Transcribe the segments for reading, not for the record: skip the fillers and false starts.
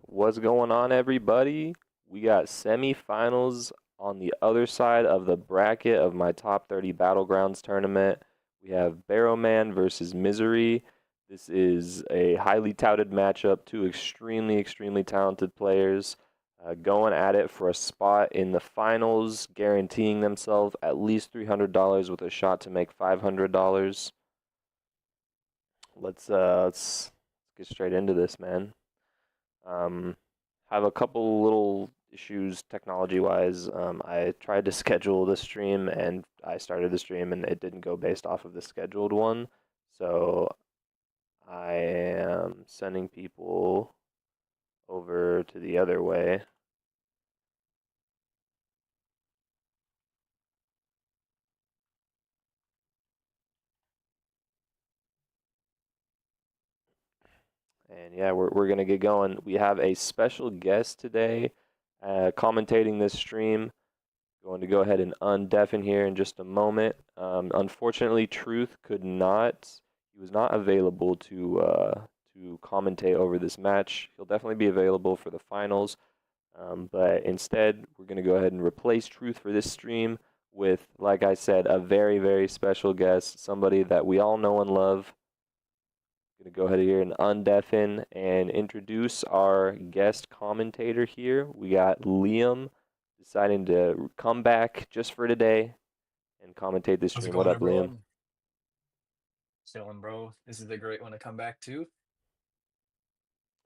What's going on, everybody? We got semifinals on the other side of the bracket of my top 30 Battlegrounds tournament. We have BeroMan versus Misery. This is a highly touted matchup, two extremely talented players going at it for a spot in the finals, guaranteeing themselves at least $300 with a shot to make $500. Let's get straight into this, man. Have a couple little issues technology-wise. I tried to schedule the stream and I started the stream and it didn't go based off of the scheduled one. So I am sending people over to the other way. And yeah, we're gonna get going. We have a special guest today commentating this stream. Going to go ahead and undeafen here in just a moment. Unfortunately, Truth could not. He was not available to commentate over this match. He'll definitely be available for the finals, but instead, we're going to go ahead and replace Truth for this stream with, like I said, a very special guest, somebody that we all know and love. Going to go ahead here and undeafen and introduce our guest commentator here. We got Liam deciding to come back just for today and commentate this How's it stream. What going, up, Liam? everyone? Chilling, bro. This is a great one to come back to.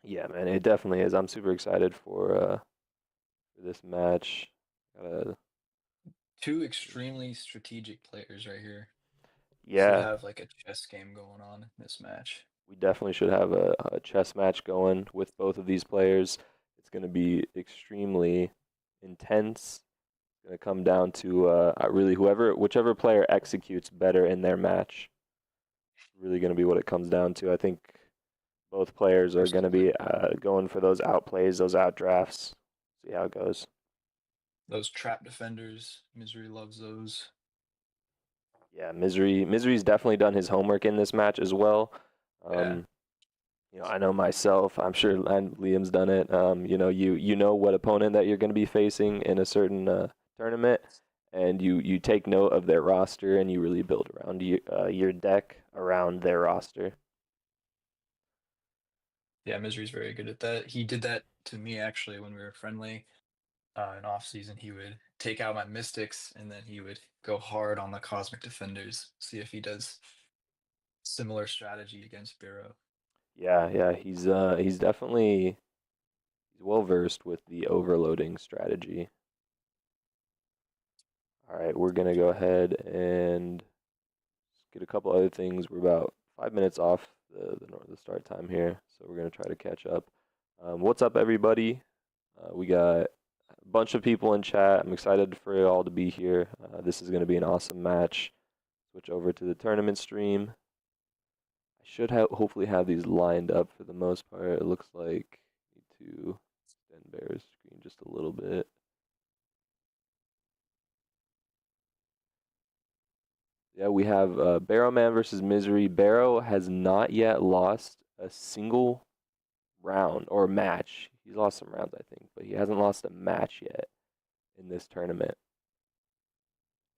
Yeah, man, it definitely is. I'm super excited for this match. Uh, Two extremely strategic players right here. Should yeah, have like a chess game going on in this match. we definitely should have a chess match going with both of these players. It's going to be extremely intense. It's going to come down to really whichever player executes better in their match. Really going to be what it comes down to. I think both players are going to Absolutely. be going for those outplays, those outdrafts. See how it goes. Those trap defenders, Misery loves those. Yeah, Misery's definitely done his homework in this match as well. Yeah. Um, I know myself. I'm sure and Liam's done it. You know what opponent that you're going to be facing in a certain tournament, and you take note of their roster and you really build around your deck around their roster. Yeah, Misery's very good at that. He did that to me actually when we were friendly. In off season, he would take out my Mystics and then he would go hard on the Cosmic Defenders. See if he does similar strategy against Bero. Yeah, he's definitely he's well versed with the overloading strategy. All right, we're gonna go ahead and get a couple other things. We're about 5 minutes off the start time here, so we're gonna try to catch up. What's up, everybody? We got a bunch of people in chat. I'm excited for you all to be here. This is gonna be an awesome match. Switch over to the tournament stream. I should hopefully have these lined up for the most part. It looks like I need to extend Bear's screen just a little bit. Yeah, we have BeroMan versus Misery. Bero has not yet lost a single round or match. He's lost some rounds, I think, but he hasn't lost a match yet in this tournament.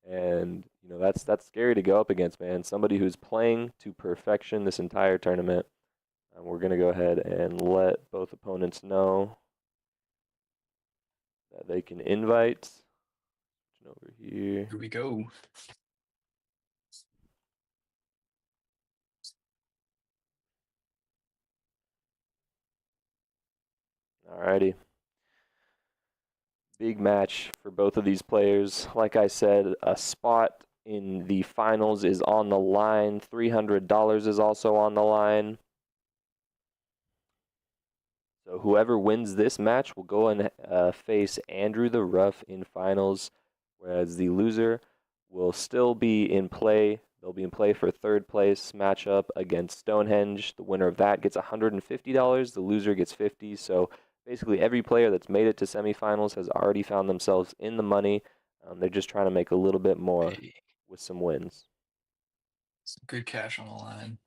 And that's scary to go up against, man. Somebody who's playing to perfection this entire tournament. We're gonna go ahead and let both opponents know that they can invite. Over here. Here we go. Alrighty. Big match for both of these players. Like I said, a spot in the finals is on the line. $300 is also on the line. So whoever wins this match will go and face Andrew the Rough in finals, whereas the loser will still be in play. They'll be in play for third place matchup against Stonehenge. The winner of that gets $150. The loser gets $50. So basically every player that's made it to semifinals has already found themselves in the money. They're just trying to make a little bit more Hey, with some wins. some good cash on the line.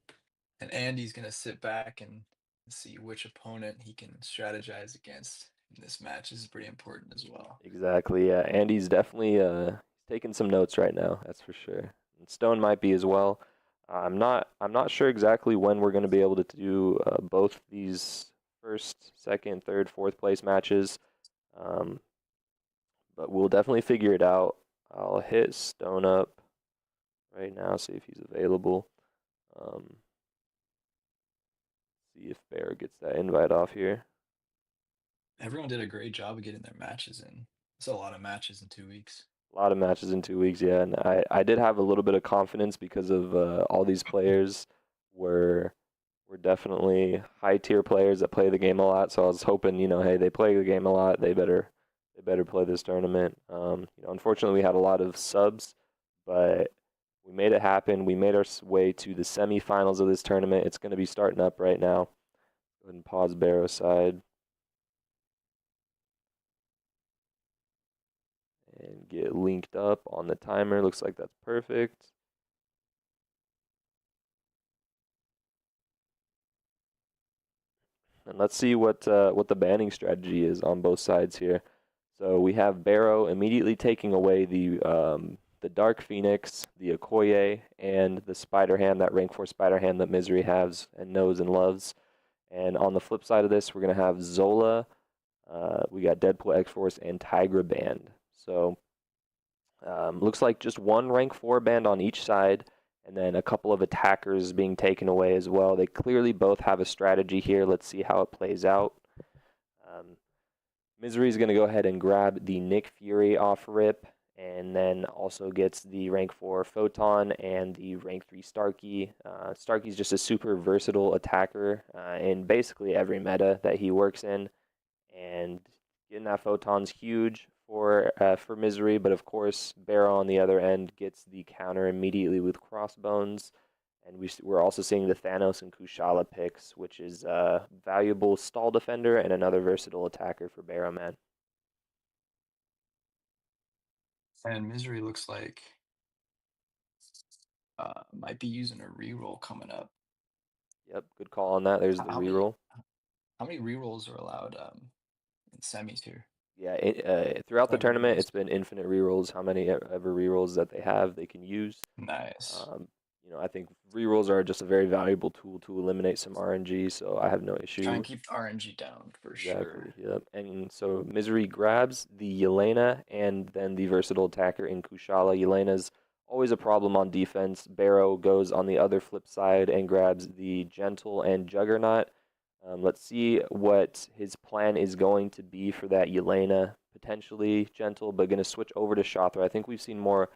And Andy's gonna sit back and see which opponent he can strategize against in this match. This is pretty important as well. Exactly. Yeah, Andy's definitely taking some notes right now. That's for sure. And Stone might be as well. I'm not sure exactly when we're going to be able to do both these first, second, third, fourth place matches. Um, but we'll definitely figure it out. I'll hit Stone up right now, see if he's available. Um, see if Bear gets that invite off here. Everyone did a great job of getting their matches in. It's a lot of matches in 2 weeks. A lot of matches in 2 weeks, yeah. And I did have a little bit of confidence because of all these players were were definitely high tier players that play the game a lot. So I was hoping, hey, they play the game a lot. They better play this tournament. Unfortunately, we had a lot of subs, but we made it happen. We made our way to the semifinals of this tournament. It's going to be starting up right now. Go ahead and pause Barrow side and get linked up on the timer. Looks like that's perfect. And let's see what the banning strategy is on both sides here. So we have Barrow immediately taking away the Dark Phoenix, the Okoye, and the Spider Ham, that rank 4 Spider Ham that Misery has and knows and loves. And on the flip side of this, we're gonna have Zola. We got Deadpool X Force and Tigra banned. So looks like just one rank 4 banned on each side, and then a couple of attackers being taken away as well. They clearly both have a strategy here. Let's see how it plays out. Misery is going to go ahead and grab the Nick Fury off rip, and then also gets the rank 4 Photon and the rank 3 Starkey. Starkey's just a super versatile attacker in basically every meta that he works in, and getting that Photon's huge for Misery, but of course Barrow on the other end gets the counter immediately with Crossbones, and we're also seeing the Thanos and Kushala picks, which is a valuable stall defender and another versatile attacker for BeroMan. And Misery looks like might be using a reroll coming up. Yep, good call on that. There's the How many reroll. rerolls are allowed in semis here? Yeah, throughout the I've ever tournament, it's used. been infinite rerolls. How many ever rerolls that they have, they can use. Nice. Um, I think rerolls are just a very valuable tool to eliminate some RNG, so I have no Try and issue. keep the RNG down for Exactly. sure. Yep. And so Misery grabs the Yelena and then the versatile attacker in Kushala. Yelena's always a problem on defense. Barrow goes on the other flip side and grabs the Gentle and Juggernaut. Let's see what his plan is going to be for that Yelena. Potentially Gentle, but going to switch over to Shothra. I think we've seen more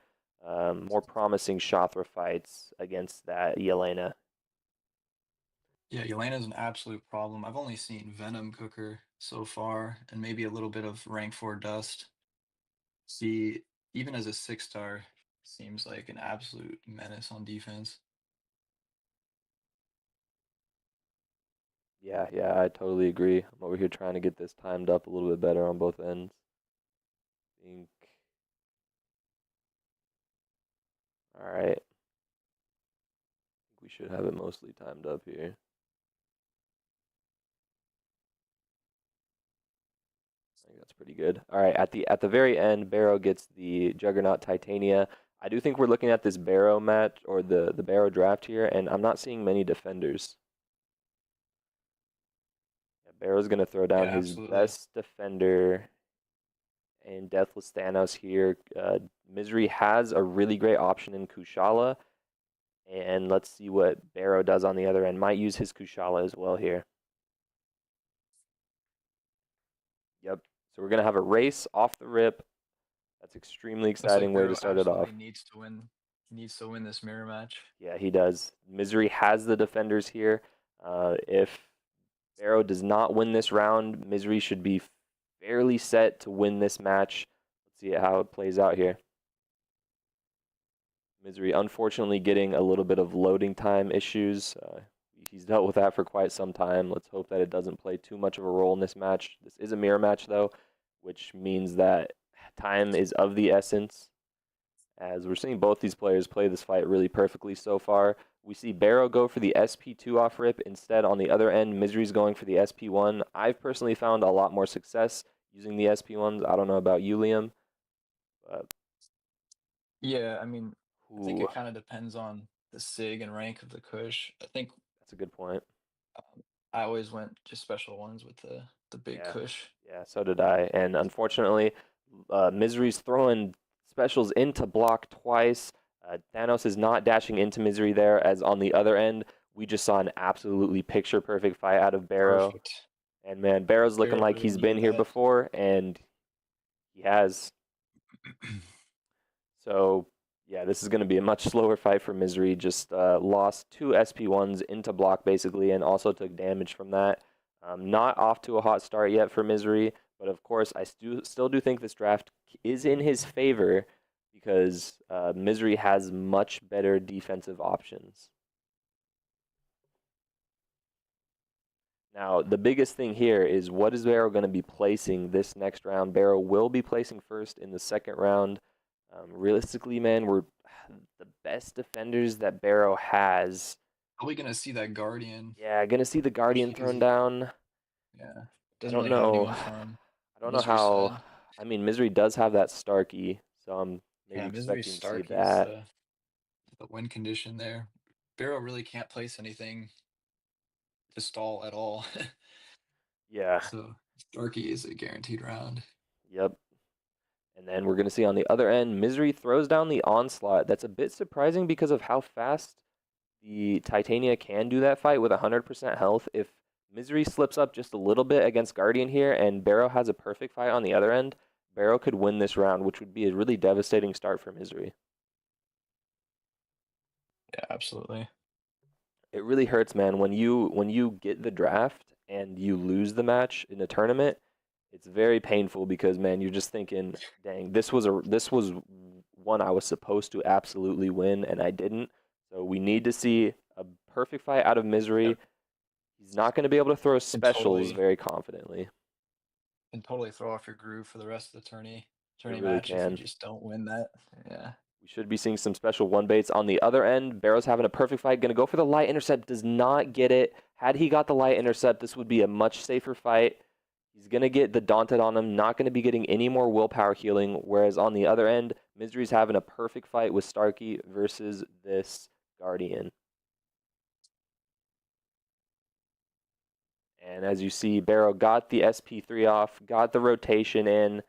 promising Shothra fights against that Yelena. Yeah, Yelena's an absolute problem. I've only seen Venom Cooker so far, and maybe a little bit of rank 4 Dust. See, even as a 6-star, seems like an absolute menace on defense. Yeah, I totally agree. I'm over here trying to get this timed up a little bit better on both ends. Think. All right. We should have it mostly timed up here. I think that's pretty good. All right, at the very end, Barrow gets the Juggernaut Titania. I do think we're looking at this Barrow match or the Barrow draft here, and I'm not seeing many defenders. Yeah, Barrow's gonna throw Yeah, down his absolutely. best defender and Deathless Thanos here. Misery has a really great option in Kushala, and let's see what Barrow does on the other end. Might use his Kushala as well here. Yep. So we're gonna have a race off the rip. That's extremely Looks like exciting way to Barrow start it absolutely off. needs to win. He needs to win this mirror match. Yeah, he does. Misery has the defenders here. If Barrow does not win this round, Misery should be fairly set to win this match. Let's see how it plays out here. Misery unfortunately getting a little bit of loading time issues. He's dealt with that for quite some time. Let's hope that it doesn't play too much of a role in this match. This is a mirror match though, which means that time is of the essence, as we're seeing both these players play this fight really perfectly so far. We see Barrow go for the SP2 off rip. Instead, on the other end, Misery's going for the SP1. I've personally found a lot more success using the SP1s. I don't know about you, Liam, but Yeah, I mean, I think ooh, it kind of depends on the sig and rank of the Kush. I think that's a good point. I always went just special ones with the big Yeah, Kush. yeah, so did I. And unfortunately, Misery's throwing specials into block twice. Thanos is not dashing into Misery there, as on the other end, we just saw an absolutely picture perfect fight out of Barrow. Perfect. And man, Barrow's looking Barrow like really he's been needed here that. before, and he has. So yeah, this is going to be a much slower fight for Misery. Just lost two SP1s into block basically, and also took damage from that. Not off to a hot start yet for Misery, but of course I still do think this draft is in his favor because Misery has much better defensive options. Now, the biggest thing here is what is Barrow going to be placing this next round? Barrow will be placing first in the second round. Realistically, man, we're the best defenders that Barrow has. Probably gonna see that Guardian, Yeah, gonna see the just Guardian because thrown he, down. yeah, I doesn't don't really have know. anyone from I don't know Misery how. side. I mean, Misery does have that Starkey, so I'm maybe Yeah, Misery expecting to see Starkey's that. the win condition there. Barrow really can't place anything to stall at all. Yeah. So Starkey is a guaranteed round. Yep. And then we're gonna see on the other end, Misery throws down the onslaught. That's a bit surprising because of how fast the Titania can do that fight with 100% health. If Misery slips up just a little bit against Guardian here and Barrow has a perfect fight on the other end, Barrow could win this round, which would be a really devastating start for Misery. Yeah, absolutely. It really hurts, man, when you get the draft and you lose the match in a tournament. It's very painful because man, you're just thinking, dang, this was one I was supposed to absolutely win and I didn't. So we need to see a perfect fight out of Yeah, Misery. He's not going to be able to throw can specials totally very confidently. throw off your groove for the rest of the It tourney really match if you can. just don't win that. Yeah. We should be seeing some special one baits on the other end. Barrow's having a perfect fight. Going to go for the light intercept. Does not get it. Had he got the light intercept, this would be a much safer fight. He's going to get the Daunted on him. Not going to be getting any more willpower healing. Whereas on the other end, Misery's having a perfect fight with Starkey versus this Guardian. And as you see, Barrow got the SP3 off, got the rotation in.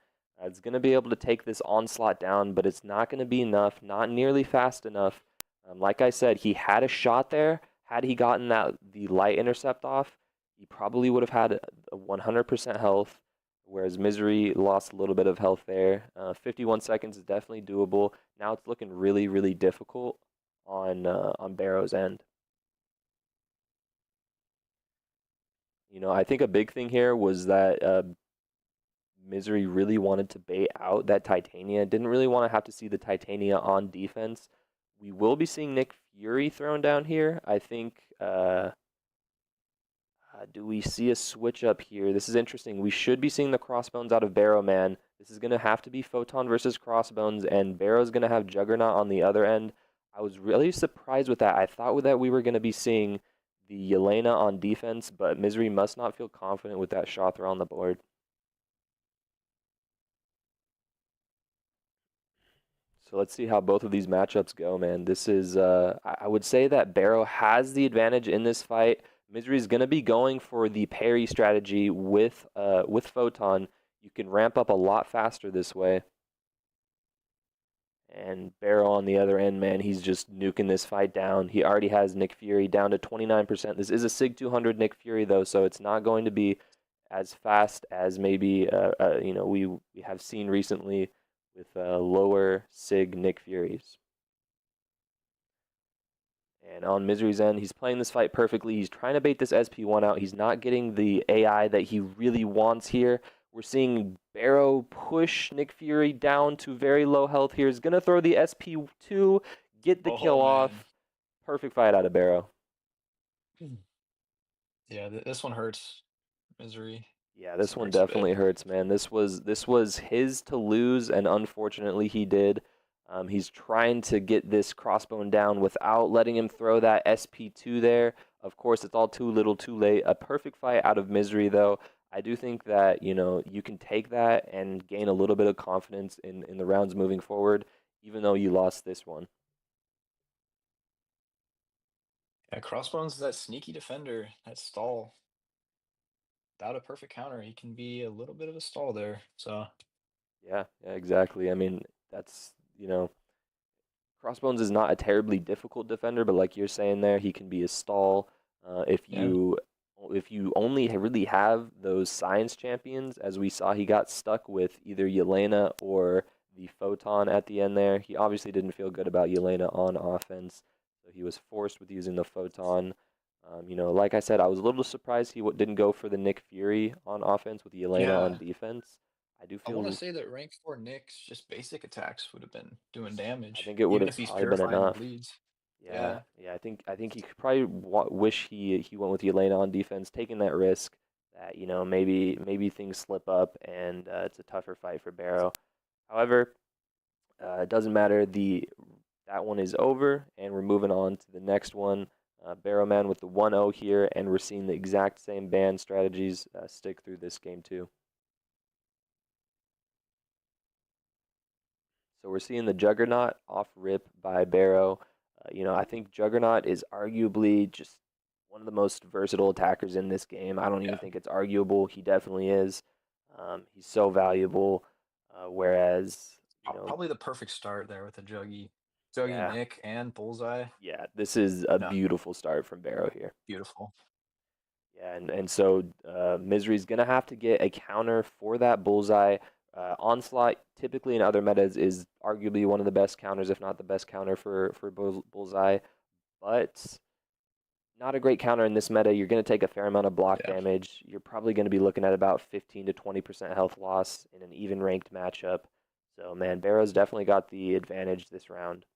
It's going to be able to take this onslaught down, but it's not going to be enough, not nearly fast enough. Like I said, he had a shot there. Had he gotten the light intercept off, he probably would have had a 100% health, whereas Misery lost a little bit of health there. 51 seconds is definitely doable. Now it's looking really, really difficult on Barrow's end. I think a big thing here was that Misery really wanted to bait out that Titania. Didn't really want to have to see the Titania on defense. We will be seeing Nick Fury thrown down here. I think. Do we see a switch up here? This is interesting. We should be seeing the Crossbones out of BeroMan. This is going to have to be Photon versus Crossbones, and Barrow's going to have Juggernaut on the other end. I was really surprised with that. I thought that we were going to be seeing the Yelena on defense, but Misery must not feel confident with that shot throw on the board. So let's see how both of these matchups go, man. This is, I would say that Barrow has the advantage in this fight. Misery is going to be going for the parry strategy with Photon. You can ramp up a lot faster this way. And Barrow on the other end, man, he's just nuking this fight down. He already has Nick Fury down to 29%. This is a SIG 200 Nick Fury, though, so it's not going to be as fast as maybe we have seen recently with lower SIG Nick Furies. And on Misery's end, he's playing this fight perfectly. He's trying to bait this SP1 out. He's not getting the AI that he really wants here. We're seeing Barrow push Nick Fury down to very low health here. He's going to throw the SP2, get the Oh kill man. off. Perfect fight out of Barrow. Yeah, this one hurts. Misery. Yeah, This this one one hurts a bit. definitely hurts, man. This was his to lose, and unfortunately he did. He's trying to get this crossbone down without letting him throw that SP2 there. Of course, it's all too little, too late. A perfect fight out of Misery, though. I do think that, you can take that and gain a little bit of confidence in the rounds moving forward, even though you lost this one. Yeah, Crossbones is that sneaky defender, that stall. Without a perfect counter, he can be a little bit of a stall there. So Yeah, yeah, exactly. I mean, that's, Crossbones is not a terribly difficult defender, but like you're saying there, he can be a stall. If yeah, you only really have those science champions, as we saw, he got stuck with either Yelena or the Photon at the end there. He obviously didn't feel good about Yelena on offense, so he was forced with using the Photon. Like I said, I was a little surprised he didn't go for the Nick Fury on offense with Yelena on yeah. defense. I do I want to feel say that rank 4 Nick's just basic attacks would have been doing I damage, think it would even have if he's probably been purifying the enough. bleeds. Yeah, Yeah. yeah. I think he could probably wish he went with Yelena on defense, taking that risk that maybe things slip up and it's a tougher fight for Barrow. However, it doesn't matter. That one is over, and we're moving on to the next one. BeroMan with the 1-0 here, and we're seeing the exact same ban strategies stick through this game too. So we're seeing the Juggernaut off rip by Barrow. I think Juggernaut is arguably just one of the most versatile attackers in this game. I don't even Yeah. think it's arguable. He definitely is. He's so valuable. Whereas, Probably the perfect start there with a Juggy yeah, Nick and Bullseye. yeah, this is a No, beautiful start from Barrow here. beautiful. Yeah, and so Misery's gonna have to get a counter for that bullseye. Onslaught, typically in other metas, is arguably one of the best counters, if not the best counter for bullseye. But not a great counter in this meta. You're gonna take a fair amount of block Yeah. damage. You're probably gonna be looking at about 15 to 20% health loss in an even ranked matchup. So man, Barrow's definitely got the advantage this round.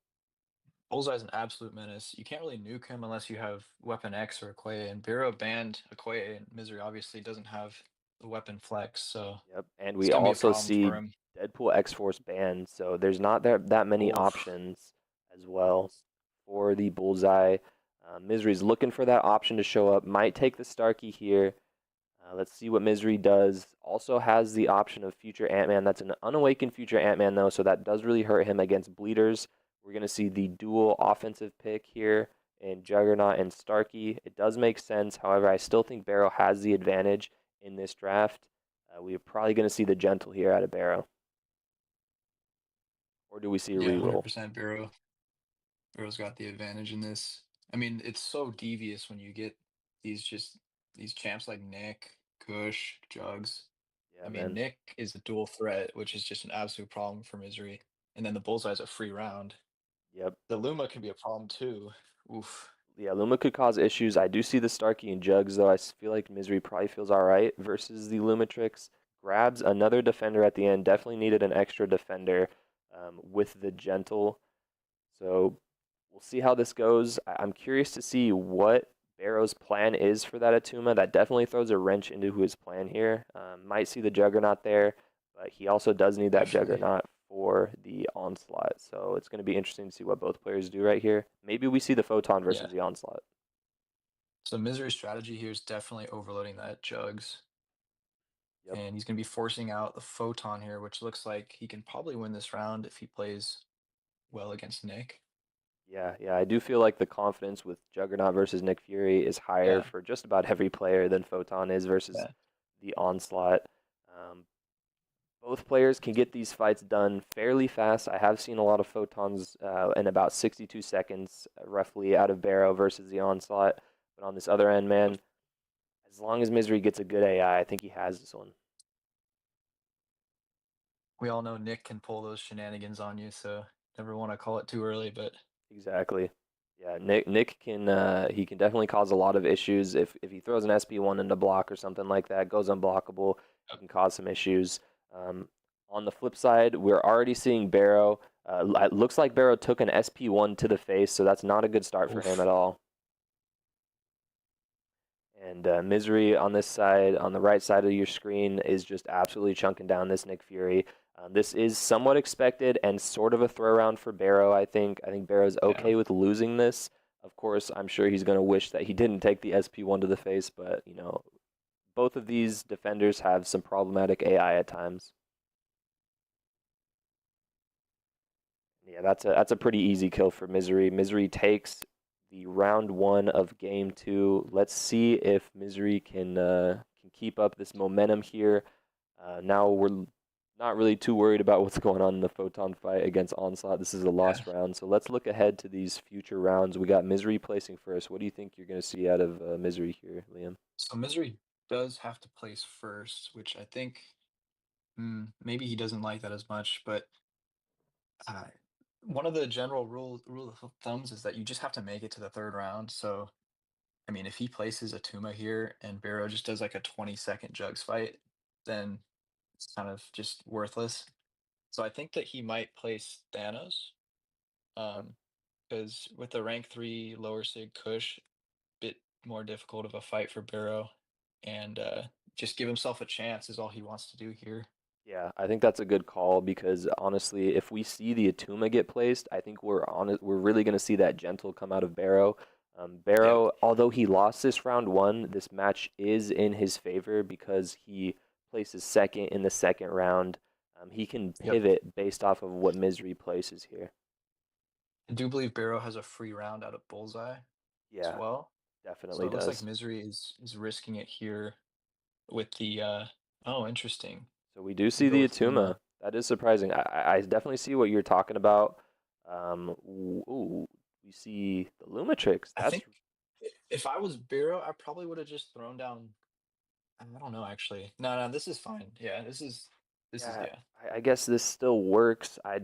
Bullseye's an absolute menace. You can't really nuke him unless you have Weapon X or Okoye, and Biro banned Okoye, and Misery obviously doesn't have the weapon flex, so Yep, and it's we gonna be a also problem see for him. Deadpool X-Force banned, so there's not that many Oof. options as well for the bullseye. Misery's looking for that option to show up. Might take the Starkey here. Let's see what Misery does. Also has the option of Future Ant-Man. That's an unawakened Future Ant-Man though, so that does really hurt him against bleeders. We're gonna see the dual offensive pick here in Juggernaut and Starkey. It does make sense. However, I still think Barrow has the advantage in this draft. We're probably gonna see the Gentle here out of Barrow, or do we see a Yeah, reroll? 100% Biro. Biro's got the advantage in this. I mean, it's so devious when you get these champs like Nick, Kush, Jugs. Yeah, I mean, man. Nick is a dual threat, which is just an absolute problem for Misery. And then the Bullseye's a free round. Yep. The Luma can be a problem too. Oof. Yeah, Luma could cause issues. I do see the Starkey and Jugs, though. Feel like Misery probably feels all right versus the Lumatrix. Grabs another defender at the end. Definitely needed an extra defender with the Gentle. So we'll see how this goes. I'm curious to see what Barrow's plan is for that Atuma. That definitely throws a wrench into his plan here. Might see the Juggernaut there, but he also does need that Definitely. Juggernaut for the Onslaught. So it's going to be interesting to see what both players do right here. Maybe we see the Photon Yeah. versus the Onslaught. So Misery's strategy here is definitely overloading that Jugs. Yep. And he's going to be forcing out the Photon here, which looks like he can probably win this round if he plays well against Nick. Yeah, yeah, I do feel like the confidence with Juggernaut versus Nick Fury is higher Yeah. for just about every player than Photon is versus Yeah. the Onslaught. Um, Both players can get these fights done fairly fast. I have seen a lot of Photons in about 62 seconds, roughly, out of Barrow versus the Onslaught. But on this other end, man, as long as Misery gets a good AI, I think he has this one. We all know Nick can pull those shenanigans on you, so never want to call it too early, but Exactly. Yeah, Nick can he can definitely cause a lot of issues if he throws an SP1 into block or something like that, goes unblockable, he can cause some issues. Um, on the flip side, we're already seeing Barrow. It looks like Barrow took an SP1 to the face, so that's not a good start for him oof. at all. And Misery on this side, on the right side of your screen, is just absolutely chunking down this Nick Fury. This is somewhat expected and sort of a throw round for Barrow, I think. I think Barrow's Yeah. okay with losing this. Of course, I'm sure he's going to wish that he didn't take the SP1 to the face, but, both of these defenders have some problematic AI at times. Yeah, that's a pretty easy kill for Misery. Misery takes the round one of game two. Let's see if Misery can keep up this momentum here. Now we're not really too worried about what's going on in the Photon fight against Onslaught. This is a Yeah. lost round, so let's look ahead to these future rounds. We got Misery placing first. What do you think you're going to see out of Misery here, Liam? So Misery does have to place first, which I think maybe he doesn't like that as much. But uh, one of the general rule of thumbs is that you just have to make it to the third round. So I mean, if he places a Tuma here and Barrow just does like a 20-second jugs fight, then it's kind of just worthless. So I think that he might place Thanos, Yep. because with the rank 3 lower sig Kush, bit more difficult of a fight for Barrow, and just give himself a chance is all he wants to do here. Yeah, I think that's a good call because honestly, if we see the Atuma get placed, I think we're really going to see that gentle come out of Barrow. Yep. Barrow, although he lost this round one, this match is in his favor because he places second in the second round. He can Yep. pivot based off of what Misery places here. I do believe Barrow has a free round out of Bullseye as Yeah, well. So definitely it looks like does. Misery is risking it here with the oh, interesting. So we do You see go the with Atuma. Luma. That is surprising. I definitely see what you're talking about. Ooh, we see the Lumatrix. I That's think if I was Barrow, I probably would have just thrown down. I don't know actually. No, no, this is fine. Yeah, this is yeah. yeah. I guess this still works. I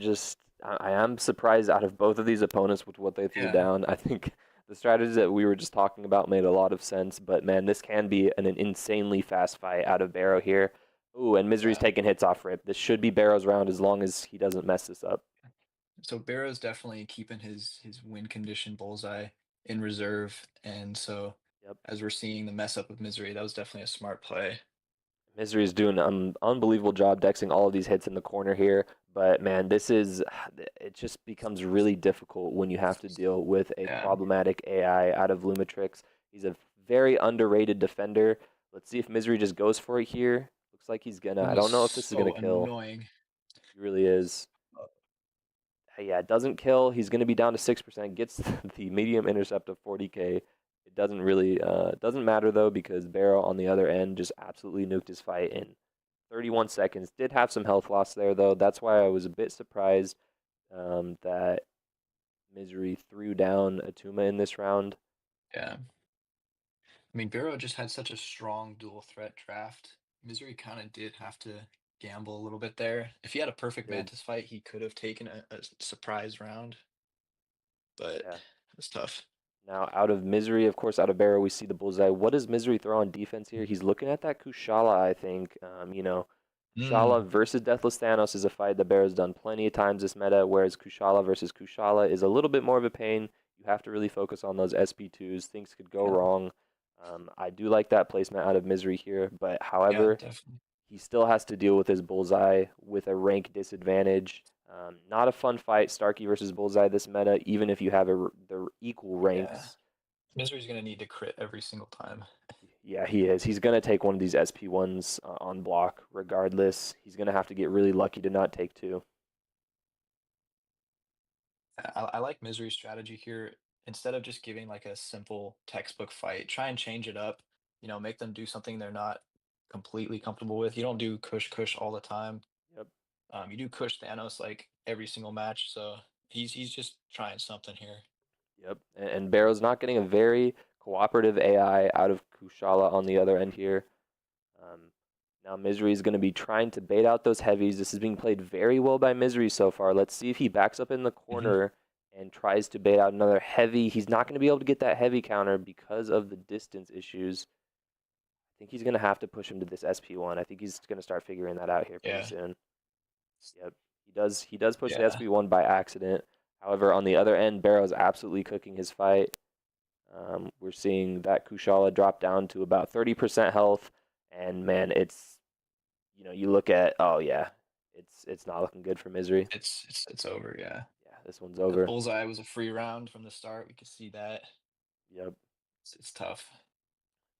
am surprised out of both of these opponents with what they threw Yeah, down. I think the strategies that we were just talking about made a lot of sense. But man, this can be an insanely fast fight out of Barrow here. Ooh, and Misery's yeah. taking hits off rip. This should be Barrow's round as long as he doesn't mess this up. So Barrow's definitely keeping his win condition Bullseye in reserve, and so Yep. as we're seeing the mess up of Misery, that was definitely a smart play. Misery is doing an unbelievable job dexing all of these hits in the corner here. But man, it just becomes really difficult when you have to deal with a Yeah, problematic AI out of Lumatrix. He's a very underrated defender. Let's see if Misery just goes for it here. Looks like he's gonna. I Luma's don't know if this is gonna so kill. annoying. He really is. Yeah, it doesn't kill. He's gonna be down to 6%. Gets the medium intercept of 40k. It doesn't really doesn't matter though because Barrow on the other end just absolutely nuked his fight in 31 seconds. Did have some health loss there, though. That's why I was a bit surprised that Misery threw down Atuma in this round. Yeah. I mean, Barrow just had such a strong dual threat draft. Misery kind of did have to gamble a little bit there. If he had a perfect Did Mantis fight, he could have taken a surprise round, but yeah. it's tough. Now, out of Misery, of course, out of Barrow, we see the bullseye. What does Misery throw on defense here? He's looking at that Kushala, I think. Kushala Mm, versus Deathless Thanos is a fight that Barrow's done plenty of times this meta, whereas Kushala versus Kushala is a little bit more of a pain. You have to really focus on those SP2s. Things could go yeah, wrong. I do like that placement out of Misery here, but yeah, however, definitely. he still has to deal with his bullseye with a rank disadvantage. Not a fun fight, Starkey versus Bullseye this meta, even if you have the equal Yeah. ranks. Misery's gonna need to crit every single time. Yeah, he is. He's going to take one of these SP1s on block regardless. He's going to have to get really lucky to not take two. I like Misery's strategy here. Instead of just giving like a simple textbook fight, try and change it up. Make them do something they're not completely comfortable with. You don't do Kush all the time. Yep, You do Kush Thanos like every single match, so he's just trying something here. yep. And Barrow's not getting a very cooperative AI out of Kushala on the other end here. Um, Now Misery is going to be trying to bait out those heavies. This is being played very well by Misery so far. Let's see if he backs up in the Hmm. corner and tries to bait out another heavy. He's not going to be able to get that heavy counter because of the distance issues. I think he's going to have to push him to this SP1. I think he's going to start figuring that out here pretty Yeah, soon. Yep, he does push the yeah, SP1 by accident. However, on the other end, Barrow's absolutely cooking his fight. We're seeing that Kushala drop down to about 30% health, and man, you look at, oh yeah, it's not looking good for Misery. It's over. Yeah, Yeah, this one's the over. bullseye was a free round from the start. We could see that. Yep. It's tough.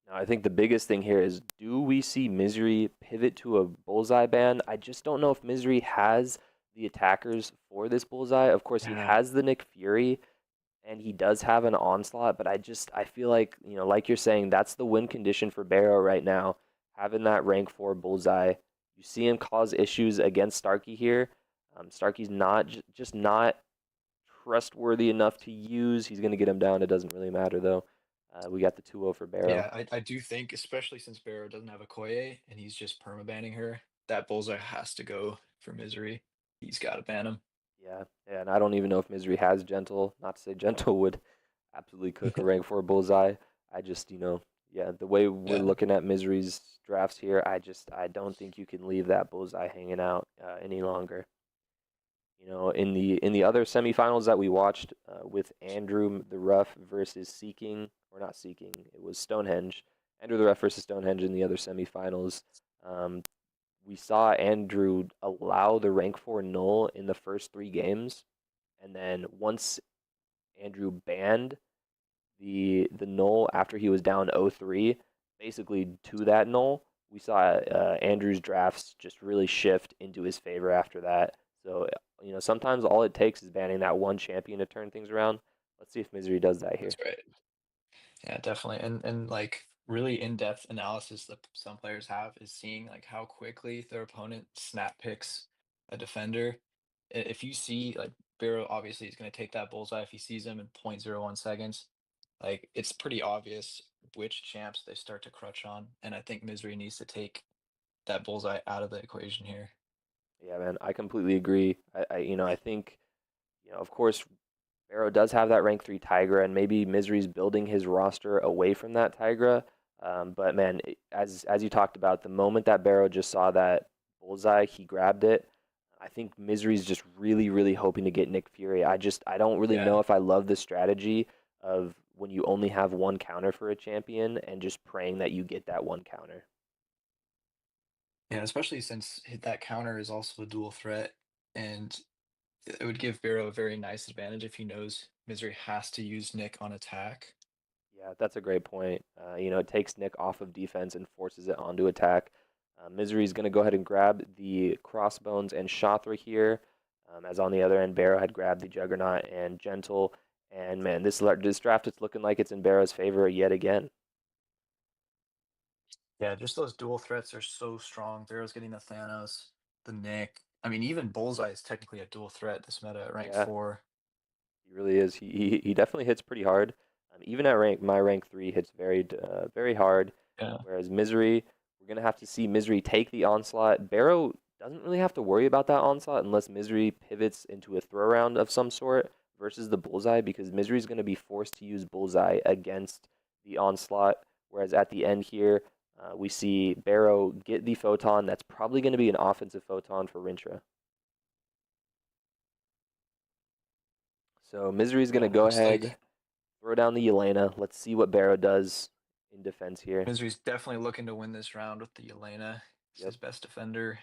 Now, I think the biggest thing here is, do we see Misery pivot to a bullseye ban? I just don't know if Misery has the attackers for this bullseye. Of course, he Yeah, has the Nick Fury, and he does have an onslaught, but I feel like, like you're saying, that's the win condition for Barrow right now, having that rank 4 bullseye. You see him cause issues against Starkey here. Starkey's not just not trustworthy enough to use. He's going to get him down. It doesn't really matter though. We got the 2-0 for Barrow. yeah. I do think, especially since Barrow doesn't have a Koye and he's just permabanning her, that bullseye has to go for Misery. He's got to ban him. Yeah, yeah, and I don't even know if Misery has Gentle. Not to say Gentle would absolutely cook a rank 4 bullseye. I just, yeah, the way we're Yeah, looking at Misery's drafts here, I don't think you can leave that bullseye hanging out any longer. In the other semifinals that we watched with Andrew the Rough versus Seeking, or not Seeking, it was Stonehenge. Andrew the Rough versus Stonehenge in the other semifinals. Um, we saw Andrew allow the rank 4 null in the first 3 games, and then once Andrew banned the null after he was down 0-3, basically to that null, we saw Andrew's drafts just really shift into his favor after that. So, sometimes all it takes is banning that one champion to turn things around. Let's see if Misery does that that's here. right. Yeah, definitely. And like really in-depth analysis that some players have is seeing like how quickly their opponent snap picks a defender. If you see like Barrow obviously is going to take that bullseye if he sees him in 0.01 seconds. Like it's pretty obvious which champs they start to crutch on, and I think Misery needs to take that bullseye out of the equation here. Yeah, man, I completely agree. I think, of course, Barrow does have that rank 3 Tigra, and maybe Misery's building his roster away from that Tigra. But man, as you talked about, the moment that Barrow just saw that bullseye, he grabbed it. I think Misery's just really, really hoping to get Nick Fury. I don't really Yeah. know if I love the strategy of when you only have one counter for a champion and just praying that you get that one counter. Yeah, especially since that counter is also a dual threat, and it would give Barrow a very nice advantage if he knows Misery has to use Nick on attack. Yeah, that's a great point. It takes Nick off of defense and forces it onto attack. Misery's going to go ahead and grab the Crossbones and Shothra here, as on the other end, Barrow had grabbed the Juggernaut and Gentle. And man, this draft is looking like it's in Barrow's favor yet again. Yeah, just those dual threats are so strong. Barrow's getting the Thanos, the Nick. I mean, even Bullseye is technically a dual threat this meta at rank Yeah, 4. he really is. He definitely hits pretty hard. Even at my rank 3 hits very hard. Yeah. Whereas Misery, we're gonna have to see Misery take the onslaught. Barrow doesn't really have to worry about that onslaught unless Misery pivots into a throw round of some sort versus the bullseye, because Misery is gonna be forced to use bullseye against the onslaught. Whereas at the end here, we see Barrow get the photon. That's probably gonna be an offensive photon for Rintra. So Misery's gonna Yeah, it go looks ahead, like throw down the Yelena. Let's see what Barrow does in defense here. Misery's definitely looking to win this round with the Yelena. He's Yep. his best defender.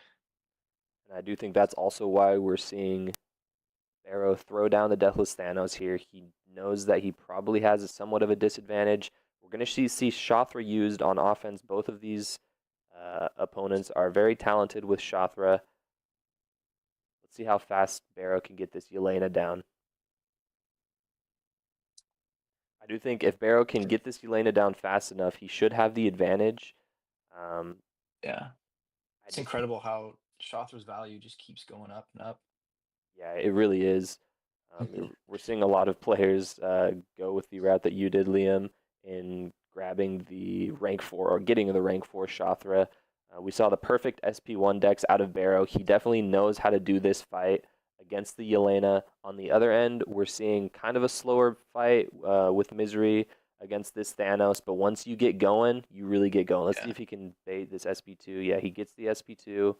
And I do think that's also why we're seeing Barrow throw down the Deathless Thanos here. He knows that he probably has somewhat of a disadvantage. We're going to see Shothra used on offense. Both of these opponents are very talented with Shothra. Let's see how fast Barrow can get this Yelena down. I do think if Barrow can get this Yelena down fast enough, he should have the advantage. Um, Yeah. I It's just incredible how Shothra's value just keeps going up and up. Yeah, it really is. We're seeing a lot of players go with the route that you did, Liam, in grabbing the rank 4 or getting the rank 4 Shothra. We saw the perfect SP1 decks out of Barrow. He definitely knows how to do this fight against the Yelena. On the other end, we're seeing kind of a slower fight with Misery against this Thanos, but once you get going, you really get going. Let's see Yeah. if he can bait this SP2. Yeah, he gets the SP2.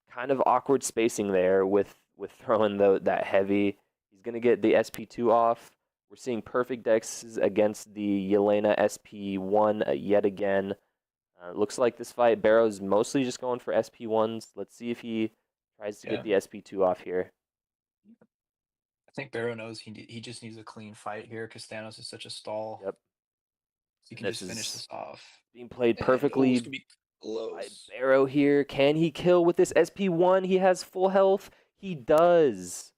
Kind of awkward spacing there with throwing that heavy. He's gonna get the SP2 off. We're seeing perfect decks against the Yelena SP1 yet again. Looks like this fight, Barrow's mostly just going for SP1s. Let's see if he tries to get Yeah, the SP2 off here. I think Barrow knows he just needs a clean fight here because Thanos is such a stall. Yep. He And can this just finish is this off. being played And oh, this perfectly could be by close. Barrow here. Can he kill with this SP1? He has full health. He does.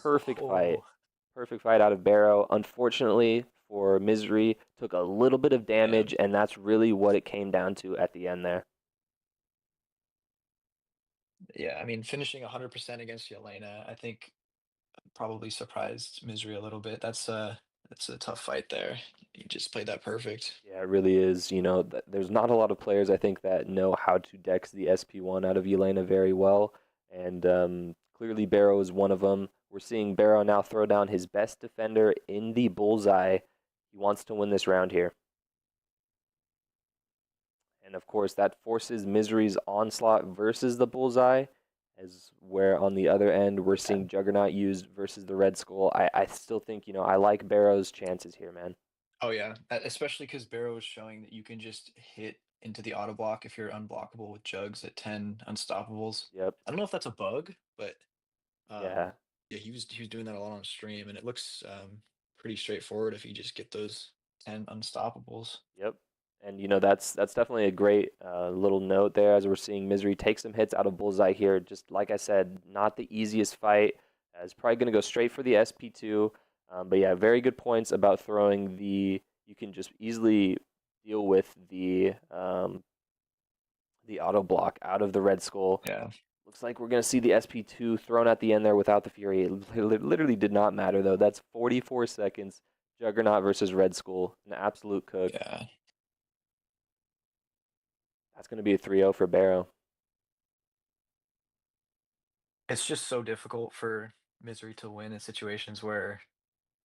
Perfect fight. Oh, Perfect fight out of Barrow. Unfortunately for Misery, took a little bit of yeah, damage, and that's really what it came down to at the end there. yeah. I mean, finishing 100% against Yelena, I think probably surprised Misery a little bit. That's a tough fight there. He just played that perfect. Yeah, it really is. There's not a lot of players I think that know how to dex the SP1 out of Yelena very well, and clearly Barrow is one of them. We're seeing Barrow now throw down his best defender in the bullseye. He wants to win this round here. And of course, that forces Misery's onslaught versus the bullseye, as where on the other end we're Yeah. seeing Juggernaut used versus the Red Skull. I still think, I like Barrow's chances here, man. Oh yeah, especially because Barrow is showing that you can just hit into the auto block if you're unblockable with Jugs at 10 unstoppables. Yep. I don't know if that's a bug, but Yeah. yeah, he was doing that a lot on stream, and it looks pretty straightforward if you just get those 10 unstoppables. Yep. And that's definitely a great little note there as we're seeing Misery take some hits out of Bullseye here. Just like I said, not the easiest fight. It's probably going to go straight for the SP2. But yeah, very good points about throwing the. You can just easily deal with the auto block out of the Red Skull. Yeah, Looks like we're going to see the SP2 thrown at the end there without the Fury. It literally did not matter though. That's 44 seconds. Juggernaut versus Red Skull, an absolute cook. yeah. That's going to be a 3-0 for Barrow. It's just so difficult for Misery to win in situations where,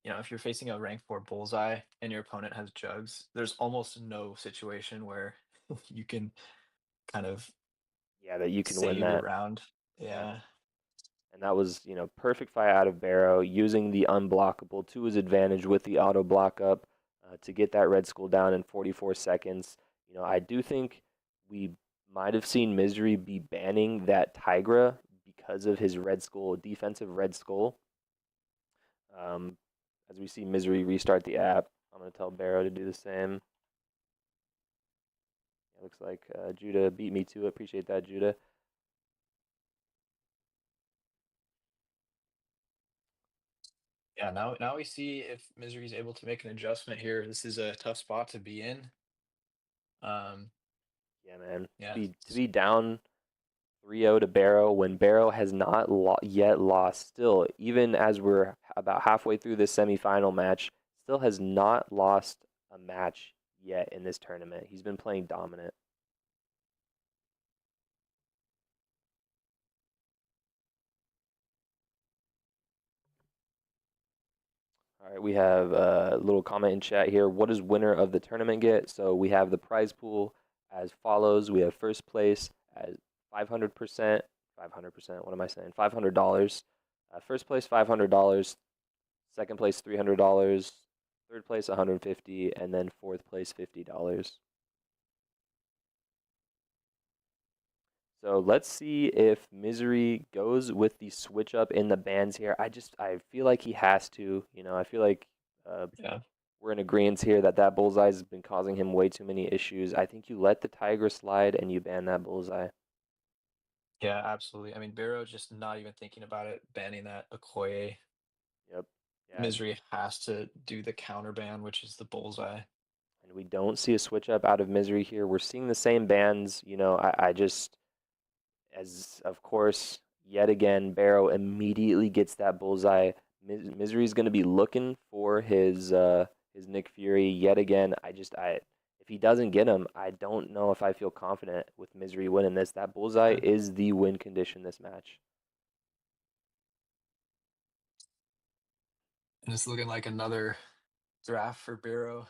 if you're facing a rank 4 bullseye and your opponent has Jugs, there's almost no situation where you can kind of Yeah, that you can win save your that. round. Yep. Yeah. And that was, perfect fight out of Barrow, using the unblockable to his advantage with the auto block up to get that Red Skull down in 44 seconds. I do think we might have seen Misery be banning that Tigra because of his Red Skull, defensive Red Skull. Um, as we see Misery restart the app, I'm going to tell Barrow to do the same. It looks like Judah beat me to it. Appreciate that, Judah. Yeah, now we see if Misery is able to make an adjustment here. This is a tough spot to be in. Um, Yeah, man. To yeah, be down 3-0 to Barrow when Barrow has not yet lost. Still, even as we're about halfway through this semifinal match, still has not lost a match yet in this tournament. He's been playing dominant. All right, we have a little comment in chat here. What does winner of the tournament get? So we have the prize pool as follows. We have first place as 500%, 500%. What am I saying? $500. First place $500. Second place $300. Third place $150, and then fourth place $50. So let's see if Misery goes with the switch up in the bands here. I feel like he has to. I feel like uh, yeah, we're in agreement here that that bullseye has been causing him way too many issues. I think you let the Tiger slide and you ban that bullseye. yeah, absolutely. I mean, Barrow just not even thinking about it, banning that Okoye. Yep. Yeah, Misery has to do the counter ban, which is the bullseye. and we don't see a switch up out of Misery here. We're seeing the same bands. I just as of course, yet again, Barrow immediately gets that bullseye. Misery is going to be looking for his Nick Fury yet again. If he doesn't get him, I don't know if I feel confident with Misery winning this. That bullseye Yeah. is the win condition this match. And it's looking like another draft for Barrow.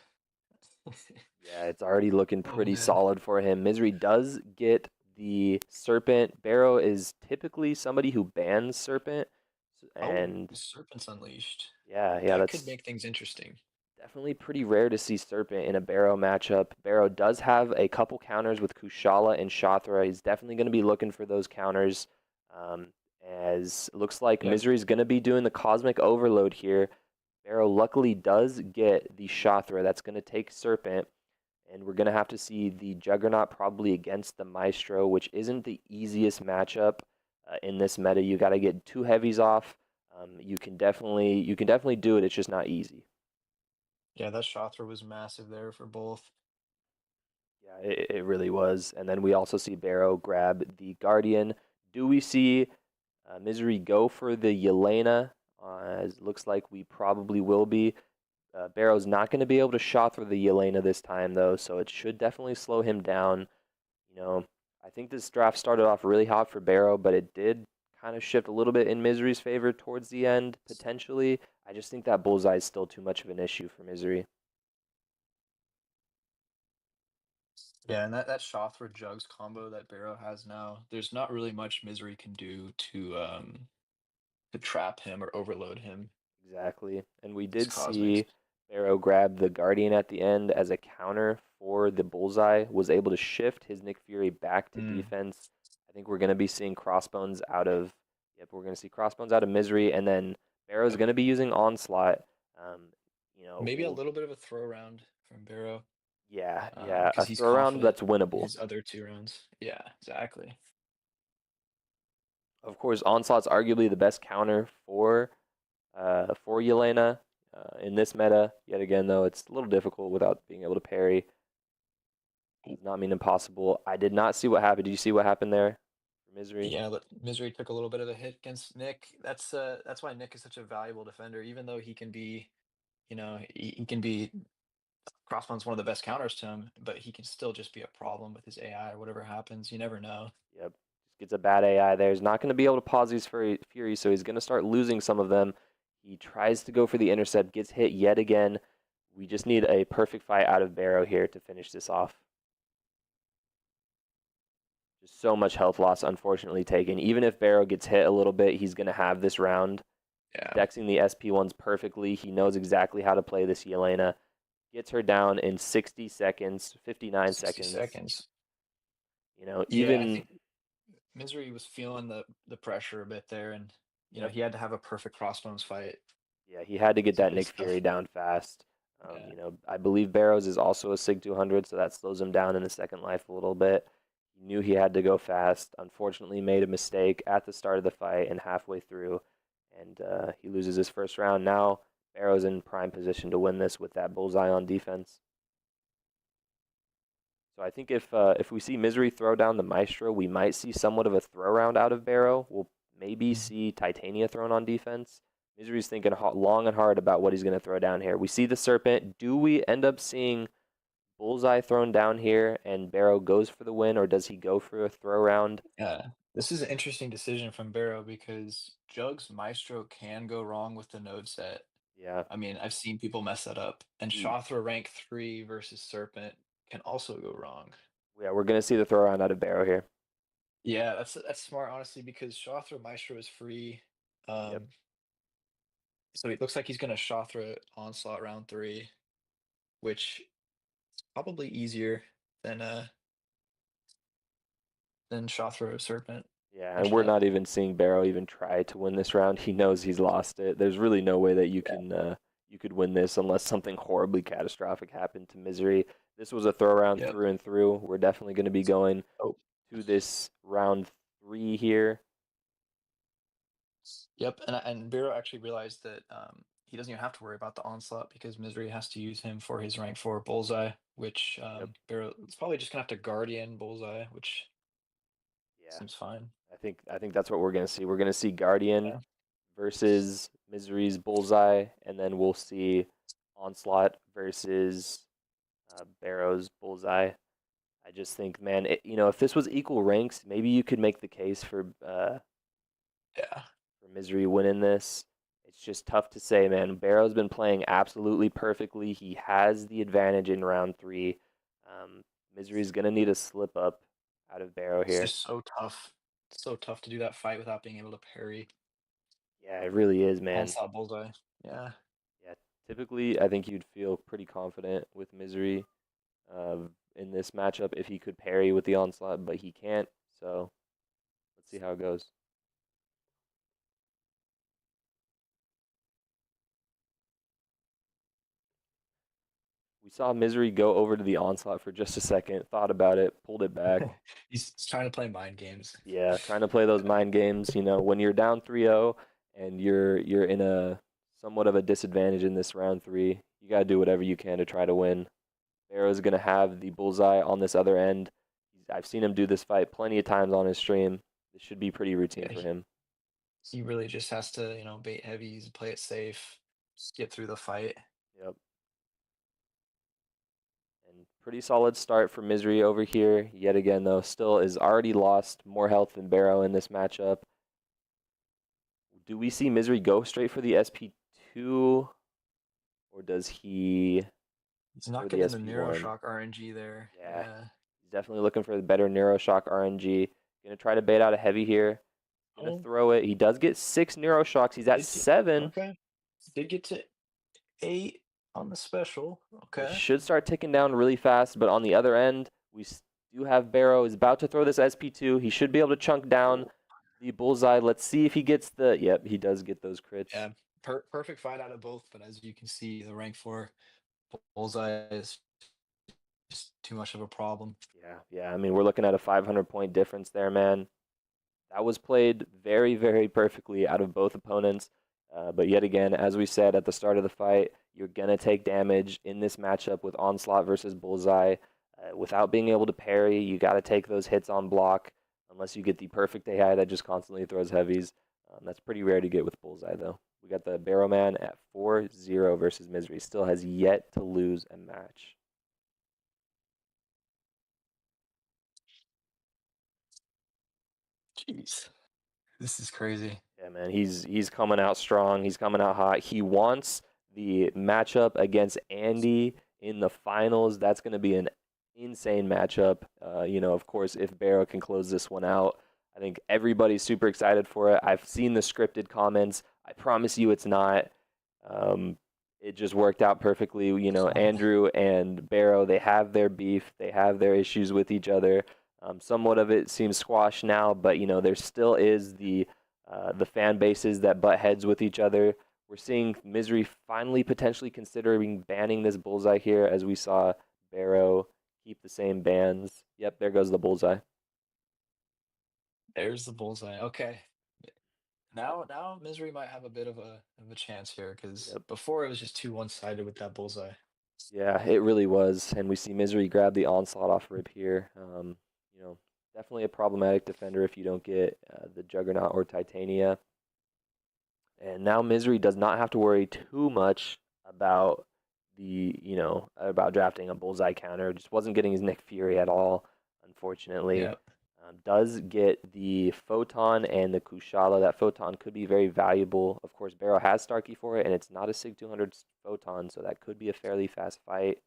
Yeah, it's already looking Oh pretty man. solid for him. Misery does get the Serpent. Barrow is typically somebody who bans Serpent, Oh, and Serpent's Unleashed. yeah, That could that's make things interesting. Definitely pretty rare to see Serpent in a Barrow matchup. Barrow does have a couple counters with Kushala and Shathra. He's definitely going to be looking for those counters. Um, as it looks like Yep. Misery's going to be doing the Cosmic Overload here. Barrow luckily does get the Shathra. That's going to take Serpent. And we're going to have to see the Juggernaut probably against the Maestro, which isn't the easiest matchup in this meta. You got to get two heavies off. You can definitely do it. It's just not easy. Yeah, that Shothra was massive there for both. Yeah, it really was. And then we also see Barrow grab the Guardian. Do we see Misery go for the Yelena? As it looks like we probably will be. Barrow's not going to be able to shot through the Yelena this time, though, so it should definitely slow him down. You know, I think this draft started off really hot for Barrow, but it did kind of shift a little bit in Misery's favor towards the end, potentially. I just think that Bullseye is still too much of an issue for Misery. Yeah, and that Shothra Jugs combo that Barrow has now, there's not really much Misery can do to trap him or overload him. Exactly. And we His did Cosmics. see Barrow grab the Guardian at the end as a counter for the Bullseye, was able to shift his Nick Fury back to Mm. defense. I think we're going to be seeing Crossbones out of, yep, we're going to see Crossbones out of Misery, and then Barrow's Yep. going to be using Onslaught. Um, Maybe a we'll, little bit of a throw around from Barrow, yeah, a because he's throw round confident that's in winnable. his other two rounds. Yeah, exactly. Of course, Onslaught's arguably the best counter for Yelena in this meta. Yet again, though, it's a little difficult without being able to parry. Does not mean impossible. I did not see what happened. Did you see what happened there for Misery? Yeah, but Misery took a little bit of a hit against Nick. That's why Nick is such a valuable defender, even though he can be, he can be Crossbone's one of the best counters to him, but he can still just be a problem with his AI or whatever happens. You never know. Yep. Just gets a bad AI there. He's not going to be able to pause these Fury, so he's going to start losing some of them. He tries to go for the intercept, gets hit yet again. We just need a perfect fight out of Barrow here to finish this off. Just so much health loss, unfortunately, taken. Even if Barrow gets hit a little bit, he's going to have this round. He's Yeah, dexing the SP1s perfectly. He knows exactly how to play this Yelena. Gets her down in 60 seconds, 59 60 seconds. seconds. Yeah, I Even, think Misery was feeling the pressure a bit there, and yep, he had to have a perfect Crossbones fight yeah, he had to get to that get Nick his Fury stuff. down fast. Yeah. I believe Barrows is also a Sig 200, so that slows him down in the second life a little bit. He knew he had to go fast. Unfortunately, made a mistake at the start of the fight and halfway through, and he loses his first round. Now Barrows in prime position to win this with that bullseye on defense. So I think if we see Misery throw down the Maestro, we might see somewhat of a throw round out of Barrow. We'll maybe Mhm. see Titania thrown on defense. Misery's thinking long and hard about what he's going to throw down here. We see the Serpent. Do we end up seeing Bullseye thrown down here and Barrow goes for the win, or does he go for a throw round? Yeah. This is an interesting decision from Barrow because Jugs Maestro can go wrong with the node set. Yeah, I mean, I've seen people mess that up. And we Shothra rank 3 versus Serpent can also go wrong. yeah we're going to see the throw round out of Barrow here. Yeah, that's smart, honestly, because Shothra Maestro is free. Yep. Um, so it looks like he's gonna Shothra Onslaught round 3, which is probably easier than Shothra Serpent Yeah, and we're matchup. not even seeing Barrow even try to win this round. He knows he's lost it. There's really no way that Yeah. you could win this unless something horribly catastrophic happened to Misery. This was a throw round Yep. through and through. We're definitely going to be going Oh, to this round 3 here. yep. And Biro actually realized that he doesn't even have to worry about the onslaught because Misery has to use him for his rank 4 bullseye, which Yep. Biro is probably just gonna have to guardian bullseye, which Yeah. seems fine. I think that's what we're going to see. We're going to see Guardian Yeah. versus Misery's Bullseye, and then we'll see Onslaught versus Barrow's Bullseye. I just think, man, if this was equal ranks, maybe you could make the case Yeah. for Misery winning this. It's just tough to say, man. Barrow's been playing absolutely perfectly. He has the advantage in round 3. Misery's gonna need a slip up out of Barrow It's here. just so tough. So tough to do that fight without being able to parry Yeah, it really is, man. onslaught bullseye. Yeah. Yeah, Typically, I think you'd feel pretty confident with Misery uh, in this matchup if he could parry with the onslaught, but he can't. So let's see how it goes. We saw Misery go over to the onslaught for just a second, thought about it, pulled it back. He's trying to play mind games. Yeah, trying to play those mind games. When you're down 3-0 and you're in a somewhat of a disadvantage in this round three, you gotta do whatever you can to try to win. Barrow's gonna have the bullseye on this other end. I've seen him do this fight plenty of times on his stream. This should be pretty routine Yeah, for him. he really just has to, bait heavies, play it safe, just get through the fight. Yep. And pretty solid start for Misery over here. Yet again, though, still is already lost more health than Barrow in this matchup. Do we see Misery go straight for the SP2? Or does he He's for not the getting the SP1? Neuroshock RNG there. Yeah, Yeah. he's definitely looking for the better Neuroshock RNG. Gonna try to bait out a heavy here. Gonna Oh, throw it. He does get 6 Neuroshocks. He's at did get 7. okay. Did get to 8 on the special. This Okay. should start ticking down really fast, but on the other end, we do have Barrow. He's about to throw this SP2. He should be able to chunk down Oh, the bullseye. Let's see if he gets the. Yep, he does get those crits. yeah. Perfect fight out of both, but as you can see, the rank 4 bullseye is just too much of a problem. Yeah. I mean, we're looking at a 500-point difference there, man. That was played very, very perfectly out of both opponents. But yet again, as we said at the start of the fight, you're going to take damage in this matchup with Onslaught versus Bullseye. Without being able to parry, you got to take those hits on block, unless you get the perfect AI that just constantly throws heavies. That's pretty rare to get with Bullseye, though. We got the BeroMan at 4-0 versus Misery. Still has yet to lose a match. Jeez. This is crazy. Yeah, man, he's coming out strong. He's coming out hot. He wants the matchup against Andy in the finals. That's going to be an insane matchup. Of course, if Barrow can close this one out, I think everybody's super excited for it. I've seen the scripted comments. I promise you, it's not. Um, it just worked out perfectly. It's not. Andrew and Barrow, they have their beef. They have their issues with each other. Somewhat of it seems squashed now, but there still is the fan bases that butt heads with each other. We're seeing Misery finally potentially considering banning this bullseye here, as we saw Barrow keep the same bans. Yep, there goes the bullseye. There's the bullseye. Okay. Now Misery might have a bit of a chance here because Yep. before it was just too one-sided with that bullseye. Yeah, it really was. And we see Misery grab the onslaught off rip here. You know, definitely a problematic defender if you don't get the Juggernaut or Titania. And now Misery does not have to worry too much about about drafting a bullseye counter. Just wasn't getting his Nick Fury at all, unfortunately. Yeah. Does get the Photon and the Kushala. That Photon could be very valuable. Of course, Barrow has Starkey for it, and it's not a Sig 200 Photon, so that could be a fairly fast fight.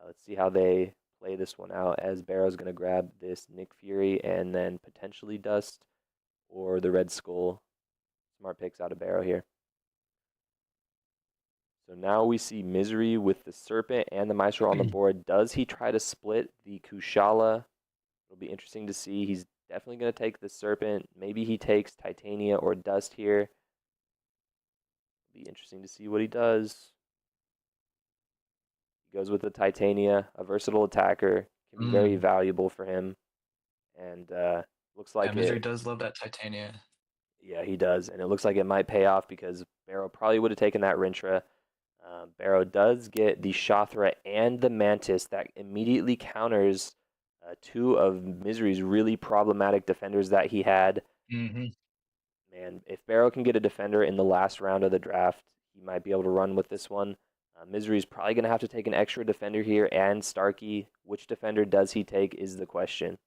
Let's see how they play this one out, as Barrow's going to grab this Nick Fury and then potentially Dust or the Red Skull. Smart picks out of Barrow here. So now we see Misery with the Serpent and the Maestro on the board. Does he try to split the Kushala? It'll be interesting to see. He's definitely going to take the Serpent. Maybe he takes Titania or Dust here. It'll be interesting to see what he does. He goes with the Titania, a versatile attacker. Can be very Mm. valuable for him. And looks Yeah, like Misery it. does love that Titania. Yeah, he does. And it looks like it might pay off because Barrow probably would have taken that Rintra. Barrow does get the Shathra and the Mantis that immediately counters two of Misery's really problematic defenders that he had. Mm-hmm. Man, if Barrow can get a defender in the last round of the draft, he might be able to run with this one. Misery's probably going to have to take an extra defender here and Starkey. Which defender does he take is the question.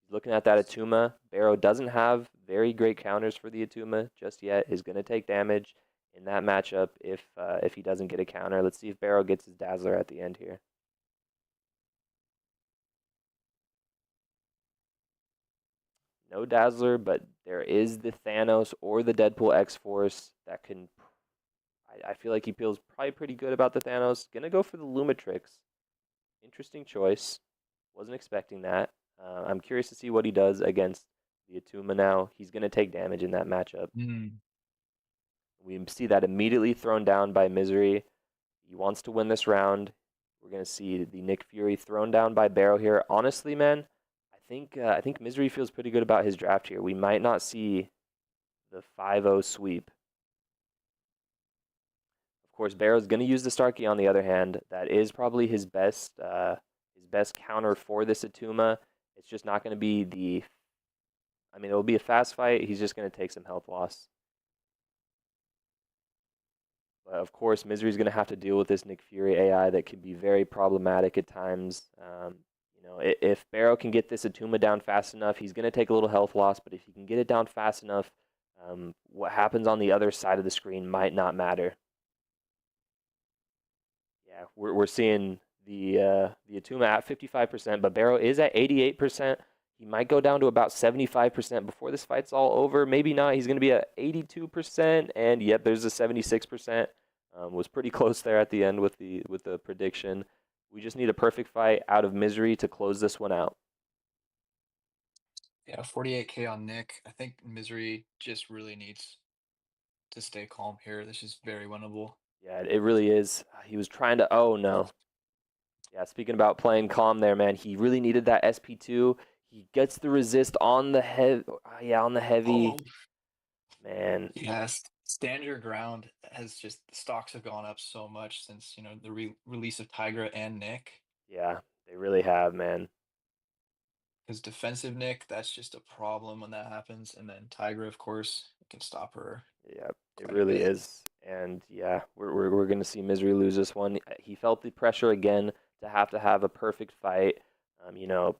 Looking at that Atuma, Barrow doesn't have very great counters for the Atuma just yet. Is going to take damage in that matchup if he doesn't get a counter. Let's see if Barrow gets his Dazzler at the end here. No Dazzler, but there is the Thanos or the Deadpool X-Force that can, I I feel like he feels probably pretty good about the Thanos. Gonna go for the Lumitrix. Interesting choice. Wasn't expecting that. I'm curious to see what he does against the Atuma now. He's gonna take damage in that matchup. Mm. We see that immediately thrown down by Misery. He wants to win this round. We're gonna see the Nick Fury thrown down by Barrow here. Honestly, man, I think Misery feels pretty good about his draft here. We might not see the 5-0 sweep. Of course, Barrow's gonna use the Starkey on the other hand. That is probably his best counter for this Atuma. It's just not gonna be the. I mean, it will be a fast fight. He's just gonna take some health loss. But of course, Misery's going to have to deal with this Nick Fury AI that can be very problematic at times. If Barrow can get this Atuma down fast enough, he's going to take a little health loss. But if he can get it down fast enough, what happens on the other side of the screen might not matter. Yeah, we're seeing the Atuma at 55%, but Barrow is at 88%. He might go down to about 75% before this fight's all over. Maybe not. He's going to be at 82%, and yep, there's a 76%. Was pretty close there at the end with the prediction. We just need a perfect fight out of Misery to close this one out. Yeah, 48K on Nick. I think Misery just really needs to stay calm here. This is very winnable. Yeah, it really is. He was trying to. Oh no. Yeah, speaking about playing calm there, man. He really needed that SP2. He gets the resist on the heavy. Yeah, on the heavy. Oh, Man, yes. Stand your ground has just stocks have gone up so much since the release of Tigra and Nick. yeah, they really have, man. Because defensive Nick, that's just a problem when that happens, and then Tigra, of course, can stop her Yeah, it quite a really bit. is. And yeah, we're gonna see Misery lose this one. He felt the pressure again to have a perfect fight. Um, you know,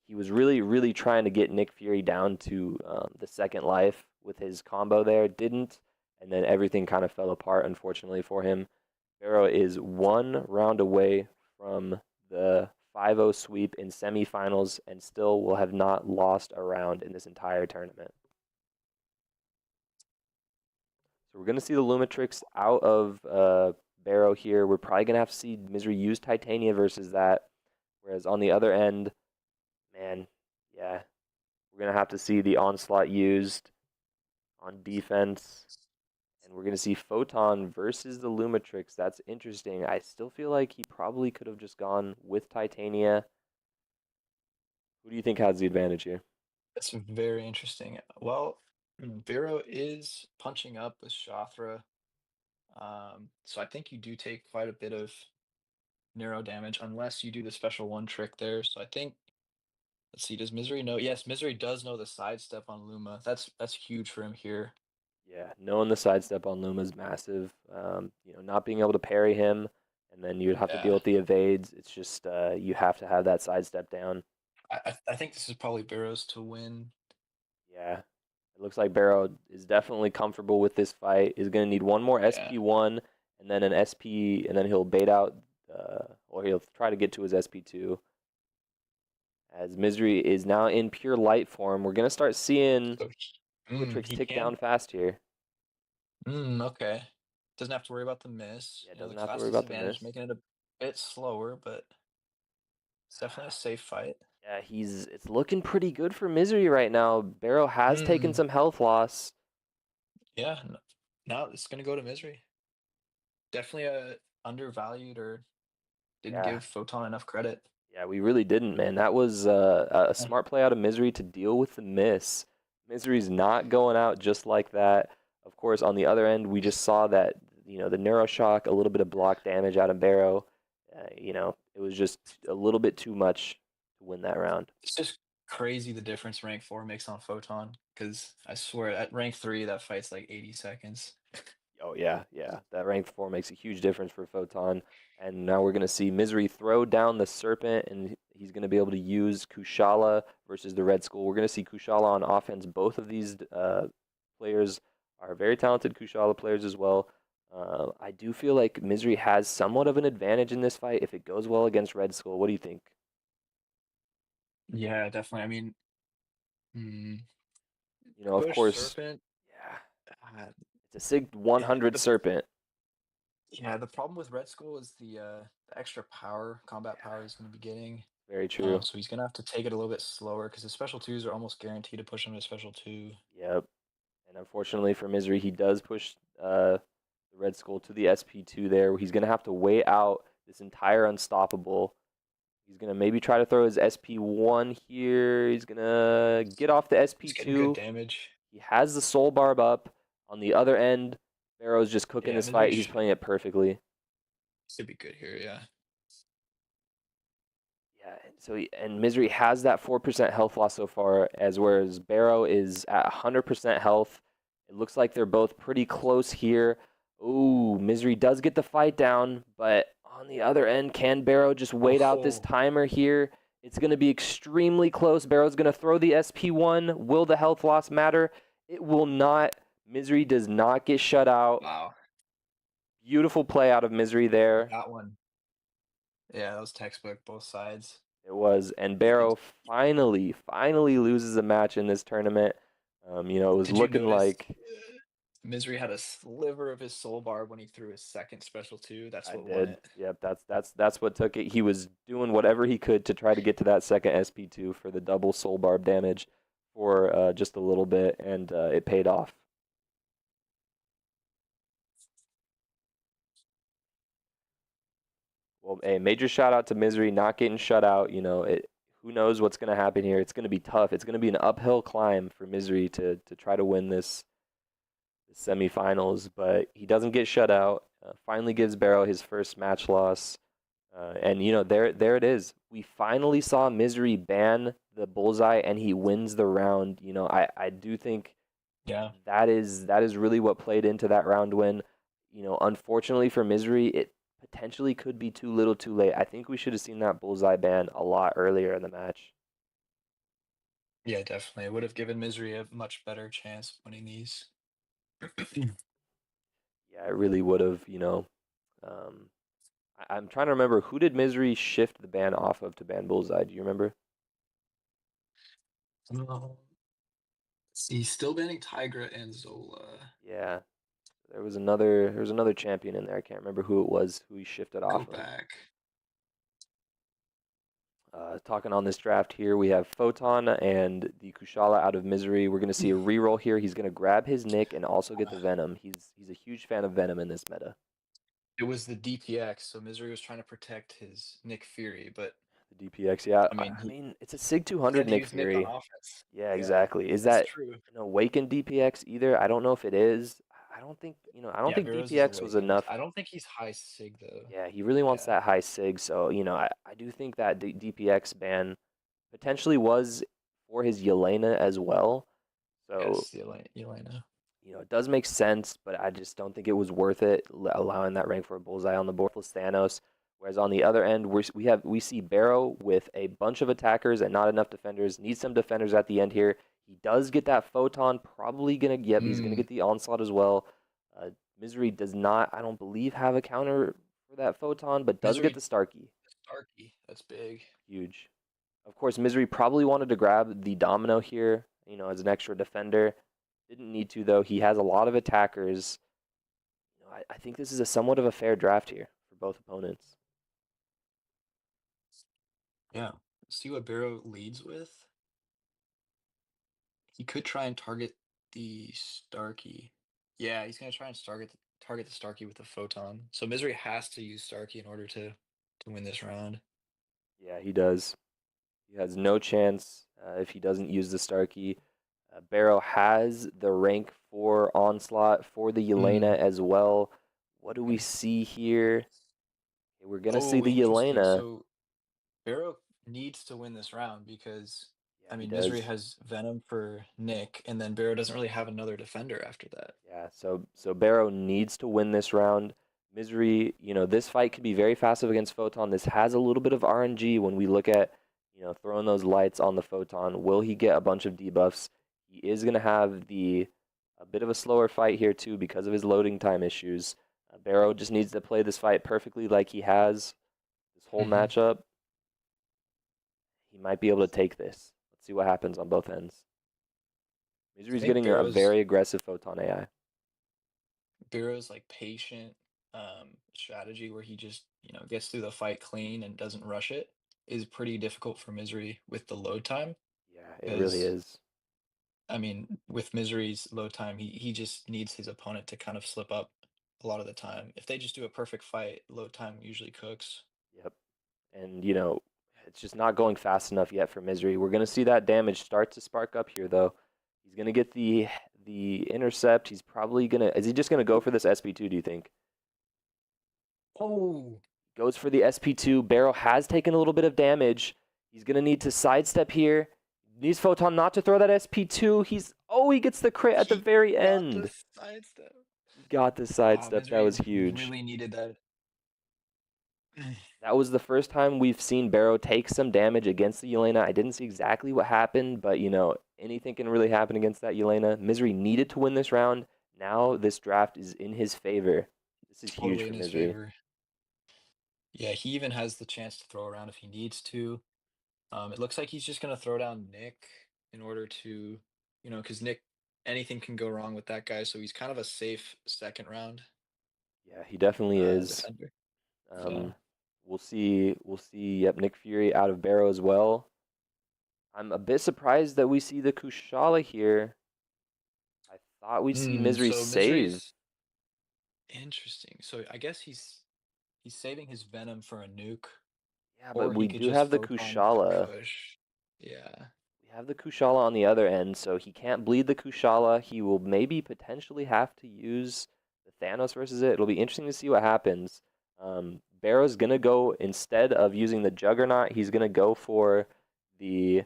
he was really trying to get Nick Fury down to the second life with his combo there. Didn't, and then everything kind of fell apart, unfortunately for him. Barrow is one round away from the 5-0 sweep in semifinals and still will have not lost a round in this entire tournament. So we're going to see the Lumitrix out of Barrow here. We're probably going to have to see Misery use Titania versus that. Whereas on the other end, man, yeah, we're going to have to see the Onslaught used on defense. And we're going to see Photon versus the Lumitrix. That's interesting. I still feel like he probably could have just gone with Titania. Who do you think has the advantage here? That's very interesting. Well, Vero is punching up with Shathra, so I think you do take quite a bit of neuro damage unless you do the special one trick there. So I think, let's see, does Misery know? Yes, Misery does know the sidestep on Luma. That's huge for him here. Yeah, knowing the sidestep on Luma is massive. Not being able to parry him, and then you'd have to deal Yeah, with the evades. It's just you have to have that sidestep down. I think this is probably Barrows to win. Yeah, it looks like Barrow is definitely comfortable with this fight. Is going to need one more Yeah. SP1 and then an SP, and then he'll bait out, or he'll try to get to his SP2. As Misery is now in pure light form, we're going to start seeing So Lumitrix he tick can. down fast here. Okay. Doesn't have to worry about the miss. Yeah, The doesn't have to class worry about the disadvantage, miss. making it a bit slower, but it's definitely a safe fight. Yeah, it's looking pretty good for Misery right now. Barrow has taken Mm, some health loss. yeah. Now it's gonna go to Misery. Definitely a undervalued or didn't Yeah, give Photon enough credit. yeah, we really didn't, man. That was a Yeah. smart play out of Misery to deal with the miss. Misery's not going out just like that. Of course, on the other end, we just saw that, the Neuroshock, a little bit of block damage out of Barrow. It was just a little bit too much to win that round. It's just crazy the difference rank 4 makes on Photon. Because I swear at rank 3 that fight's like 80 seconds. Oh yeah, yeah. That rank 4 makes a huge difference for Photon. And now we're gonna see Misery throw down the Serpent, and he's gonna be able to use Kushala versus the Red Skull. We're gonna see Kushala on offense. Both of these players are very talented Kushala players as well. I do feel like Misery has somewhat of an advantage in this fight if it goes well against Red Skull. What do you think? Yeah, definitely. I mean, mm, Of push course, Serpent. yeah, Uh, it's a Sig 100 the Serpent. Yeah, the problem with Red Skull is the extra power, combat power Yeah, he's going to be getting. very true. So he's going to have to take it a little bit slower because his special twos are almost guaranteed to push him to special two. Yep. And unfortunately for Misery, he does push the Red Skull to the SP2 there, where he's going to have to wait out this entire Unstoppable. He's going to maybe try to throw his SP1 here. He's going to get off the He's getting good SP2. damage. He has the Soul Barb up. On the other end, Barrow's just cooking Yeah, this Misery fight. He's playing it perfectly. should be good here. Yeah. Yeah, so and Misery has that 4% health loss so far, as whereas Barrow is at 100% health. It looks like they're both pretty close here. Ooh, Misery does get the fight down, but on the other end, can Barrow just wait out this Oh, timer here? It's going to be extremely close. Barrow's going to throw the SP1. Will the health loss matter? It will not. Misery does not get shut out. wow. Beautiful play out of Misery there. That one. Yeah, that was textbook, both sides. It was, and You could Barrow finally loses a match in this tournament. It was Did you looking notice like Misery had a sliver of his soul barb when he threw his second special two? That's I what won did. it. Yep, that's what took it. He was doing whatever he could to try to get to that second SP2 for the double soul barb damage for just a little bit, and it paid off. Well, a major shout out to Misery not getting shut out. Who knows what's going to happen here? It's going to be tough. It's going to be an uphill climb for Misery to try to win this semifinals, but he doesn't get shut out. Finally gives Barrow his first match loss, and there it is. We finally saw Misery ban the bullseye, and he wins the round. I do think Yeah. that is really what played into that round win. Unfortunately for Misery, it potentially could be too little, too late. I think we should have seen that bullseye ban a lot earlier in the match. Yeah, definitely. It would have given Misery a much better chance of winning these. Yeah, it really would have. Um, I'm trying to remember, who did Misery shift the ban off of to ban Bullseye? Do you remember? Um, See, still banning Tigra and Zola. Yeah, there was another champion in there. I can't remember who it was who he shifted Go off of. back. Talking on this draft here, we have Photon and the Kushala out of Misery. We're gonna see a reroll here. He's gonna grab his Nick and also get the Venom. He's a huge fan of Venom in this meta. It was the DPX, so Misery was trying to protect his Nick Fury, but The DPX, yeah. I mean, I he, mean, it's a Sig he 200 had to Nick use Nick on Fury. offense. Yeah, Yeah, exactly. Is that's that true. an awakened DPX either? I don't know if it is. I don't Yeah, think Veros is DPX was awakened. enough. I don't think he's high Sig though. Yeah, he really wants Yeah. that high Sig. So, I do think that DPX ban potentially was for his Yelena as well. So, Yes, Yelena. it does make sense, but I just don't think it was worth it allowing that rank for a bullseye on the board with Thanos. Whereas on the other end, we see Barrow with a bunch of attackers and not enough defenders. Needs some defenders at the end here. He does get that photon. Probably gonna he's gonna Mm, get the onslaught as well. Uh, Misery does not, I don't believe, have a counter for that photon, but does get Misery the Starkey. Starkey. That's big. Huge. Of course, Misery probably wanted to grab the Domino here, as an extra defender. Didn't need to, though. He has a lot of attackers. I think this is a somewhat of a fair draft here for both opponents. Yeah. See what Barrow leads with? He could try and target the Starkey. Yeah, he's gonna try and target the Starkey with the photon. So Misery has to use Starkey in order to win this round. Yeah, he does. He has no chance if he doesn't use the Starkey. Barrow has the rank for Onslaught for the Mm, Yelena as well. What do we okay. see here? Okay, we're going to see Oh, the interesting. Yelena. So Barrow needs to win this round because Yeah, I he mean Misery does. has Venom for Nick, and then Barrow doesn't really have another defender after that. Yeah, so Barrow needs to win this round. Misery, this fight could be very fast against Photon. This has a little bit of RNG when we look at, throwing those lights on the Photon. Will he get a bunch of debuffs? He is going to have a bit of a slower fight here too because of his loading time issues. Barrow just needs to play this fight perfectly like he has this whole Hmm. matchup. He might be able to take this. Let's see what happens on both ends. I Misery's think getting a very aggressive Photon AI. Barrow's like patient. strategy where he just, gets through the fight clean and doesn't rush it is pretty difficult for Misery with the load time. Yeah, it really Because, is. I mean, with Misery's load time, he just needs his opponent to kind of slip up a lot of the time. If they just do a perfect fight, load time usually cooks. Yep. And it's just not going fast enough yet for Misery. We're gonna see that damage start to spark up here, though. He's gonna get the intercept. He's probably gonna. Is he just gonna go for this SP2? Do you think? Oh, Goes for the SP2. Barrow has taken a little bit of damage. He's gonna need to sidestep here. Needs Photon not to throw that SP2. He gets the crit at the he very got the end. sidestep. He got the Oh, sidestep. That was Misery huge. really needed that. That was the first time we've seen Barrow take some damage against the Yelena. I didn't see exactly what happened, but anything can really happen against that Yelena. Misery needed to win this round. Now this draft is in his favor. This is huge Totally for in his Misery. favor. Yeah, he even has the chance to throw around if he needs to. It looks like he's just gonna throw down Nick in order to, because Nick, anything can go wrong with that guy, so he's kind of a safe second round Yeah, he definitely is. defender. Yeah. Um, we'll see. We'll see. Yep, Nick Fury out of Barrow as well. I'm a bit surprised that we see the Kushala here. I thought we'd see Misery So save. Misery's interesting. So I guess he's saving his Venom for a nuke, Yeah, but or he we could do just have the photon with the Kushala. Kush. Yeah. We have the Kushala on the other end, so he can't bleed the Kushala. He will maybe potentially have to use the Thanos versus it. It'll be interesting to see what happens. Barrow's gonna go instead of using the Juggernaut. He's gonna go for the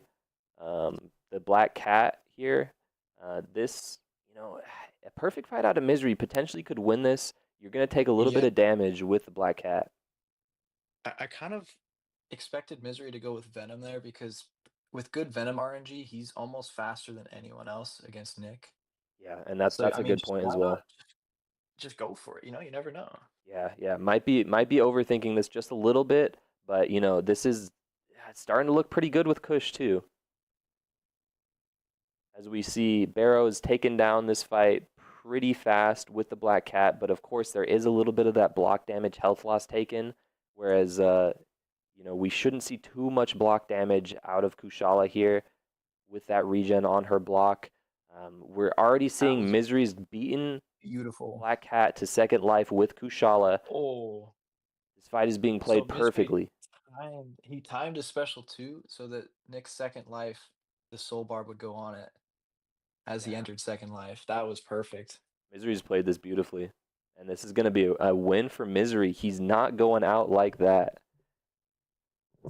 the Black Cat here. This, a perfect fight out of Misery potentially could win this. You're gonna take a little bit Yeah. of damage with the Black Cat. I kind of expected Misery to go with Venom there because with good Venom RNG, he's almost faster than anyone else against Nick. Yeah, and that's So that's I a mean, good just point as why well. not just go for it? You never know. Yeah, yeah, might be overthinking this just a little bit, but this is it's starting to look pretty good with Kush too. As we see, Barrow's taken down this fight pretty fast with the Black Cat, but of course there is a little bit of that block damage, health loss taken, whereas we shouldn't see too much block damage out of Kushala here with that regen on her block. We're already That seeing was Misery's beaten beautiful. Black Cat to second life with Kushala. Oh, This fight is being so played Misery perfectly. he timed his special too, so that Nick's second life, the soul barb would go on it as he Yeah, entered second life. That was perfect. Misery's played this beautifully. And this is going to be a win for Misery. He's not going out like that.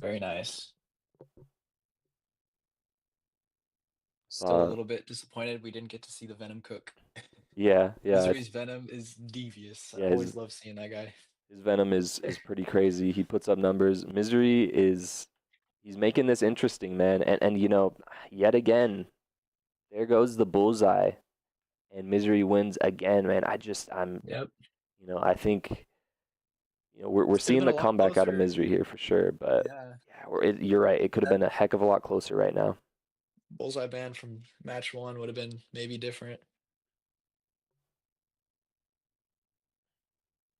Very nice. Still a Uh, little bit disappointed we didn't get to see the Venom cook. yeah, yeah, Misery's Venom is devious. I yeah. always love seeing that guy. His Venom is pretty crazy. He puts up numbers. Misery he's making this interesting, man. And yet again, there goes the bullseye, and Misery wins again, man. Yep. I think we're This could have seeing been the a lot comeback out of closer. Misery here for sure. But Yeah. yeah, you're right. It could have That been a heck of a lot closer right now. bullseye ban from match one would have been maybe different.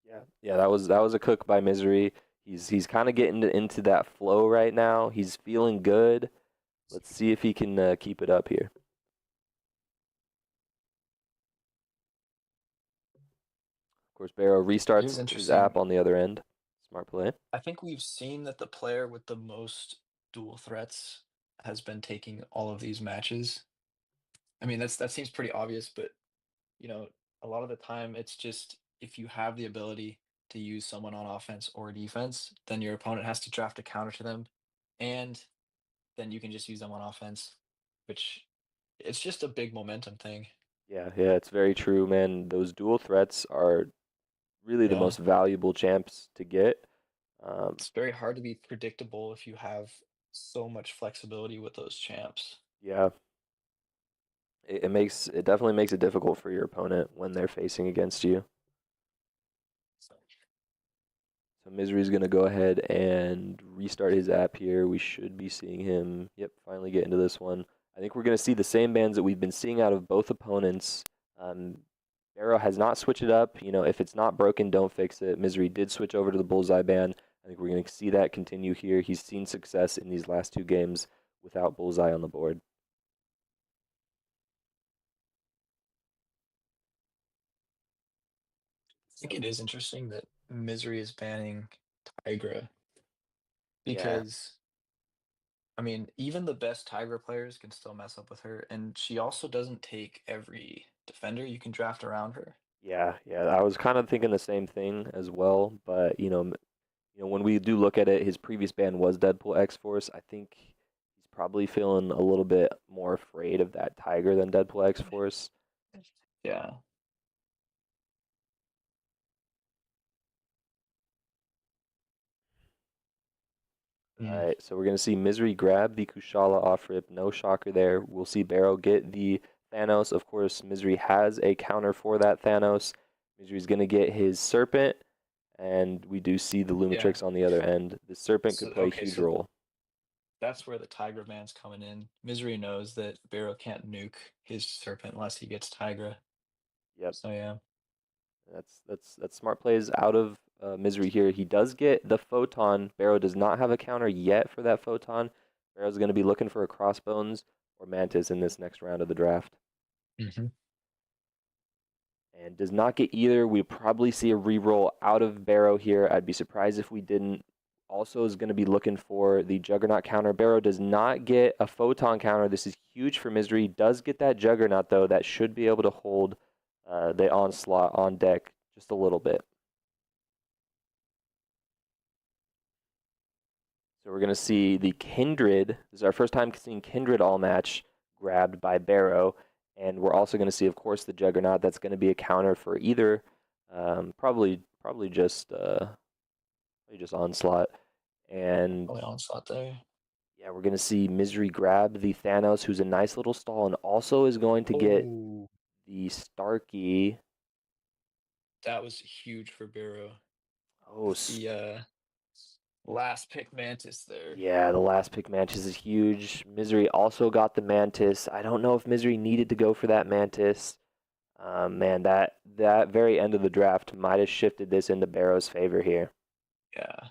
Yeah, yeah, that was a cook by Misery. He's kind of getting into that flow right now. He's feeling good. Let's see if he can keep it up here. Of course, Barrow Here's restarts his interesting. app on the other end. Smart play. I think we've seen that the player with the most dual threats has been taking all of these matches. I mean, that seems pretty obvious, but you know, a lot of the time it's just if you have the ability to use someone on offense or defense, then your opponent has to draft a counter to them, and then you can just use them on offense, which it's just a big momentum thing. Yeah, yeah, it's very true, man. Those dual threats are really the Yeah. most valuable champs to get. Um, It's very hard to be predictable if you have so much flexibility with those champs. yeah, it definitely makes it difficult for your opponent when they're facing against you. So Misery's gonna go ahead and restart his app here. We should be seeing him, yep, finally get into this one. I think we're gonna see the same bands that we've been seeing out of both opponents. Um, Bero has not switched it up. If it's not broken, don't fix it. Misery did switch over to the bullseye ban. I think we're going to see that continue here. He's seen success in these last two games without bullseye on the board. I think it is interesting that Misery is banning Tigra Yeah, because I mean, even the best Tigra players can still mess up with her, and she also doesn't take every defender you can draft around her. yeah. I was kind of thinking the same thing as well, but when we do look at it, his previous ban was Deadpool X-Force. I think he's probably feeling a little bit more afraid of that Tiger than Deadpool X-Force. Yeah. All Mm. right, so we're going to see Misery grab the Kushala off rip. No shocker there. We'll see Barrow get the Thanos. Of course, Misery has a counter for that Thanos. Misery's going to get his Serpent, and we do see the Yeah. Lumitrix on the other end. The Serpent So could play a okay, huge so role. that's where the Tigra man's coming in. Misery knows that Barrow can't nuke his Serpent unless he gets Tigra. Yep, So yeah. that's smart plays out of Misery here. He does get the Photon. Barrow does not have a counter yet for that Photon. Barrow's going to be looking for a Crossbones or Mantis in this next round of the draft. Mm-hmm. And does not get either. We probably see a reroll out of Barrow here. I'd be surprised if we didn't. Also is going to be looking for the Juggernaut counter. Barrow does not get a Photon counter. This is huge for Misery. Does get that Juggernaut, though. That should be able to hold the Onslaught on deck just a little bit. So we're going to see the Kindred. This is our first time seeing Kindred all match grabbed by Barrow. And we're also going to see, of course, the Juggernaut. That's going to be a counter for either probably just Onslaught. And Probably onslaught there. yeah, we're going to see Misery grab the Thanos, who's a nice little stall, and also is going to get Oh, the Starkey. that was huge for Barrow Oh, with the last pick Mantis there. yeah, the last pick Mantis is huge. Misery also got the Mantis. I don't know if Misery needed to go for that Mantis. Man, that very end of the draft might have shifted this into Barrow's favor here. Yeah.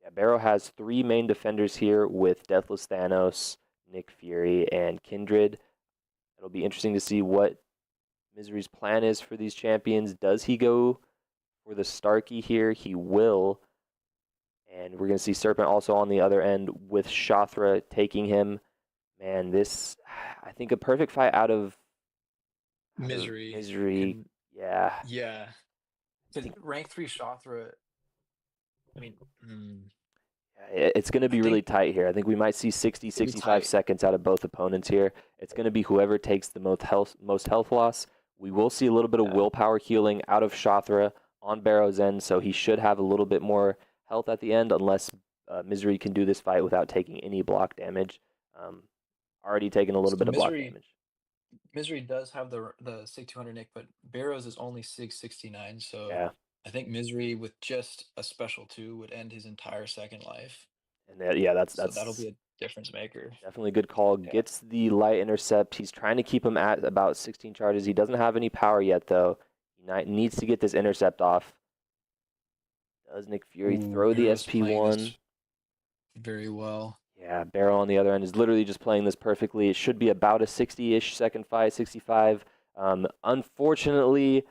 Yeah, Barrow has three main defenders here with Deathless Thanos, Nick Fury, and Kindred. It'll be interesting to see what Misery's plan is for these champions. Does he go for the Starkey here? He will. And we're going to see Serpent also on the other end with Shathra taking him. Man, this, I think, a perfect fight out of Misery. Misery. And Yeah, yeah. I Because think rank 3 Shothra, I mean, it's going to I be really think tight here. I think we might see 60, it'll be 65 tight. seconds out of both opponents here. It's going to be whoever takes the most health loss. We will see a little bit of Yeah. willpower healing out of Shathra on Barrow's end, so he should have a little bit more health at the end, unless Misery can do this fight without taking any block damage. Um, Already taking a little So bit of block damage. Misery does have the Sig 200 Nick, but Barrows is only Sig 69. So Yeah, I think Misery with just a special 2 would end his entire second life. and yeah, that's So that'll be that's a difference maker. definitely a good call. Yeah. Gets the light intercept. He's trying to keep him at about 16 charges. He doesn't have any power yet, though. He needs to get this intercept off. Does Nick Fury Ooh, throw the Barrows playing SP1? this very well. Yeah, Barrow on the other end is literally just playing this perfectly. It should be about a 60-ish second fight, 65. Unfortunately,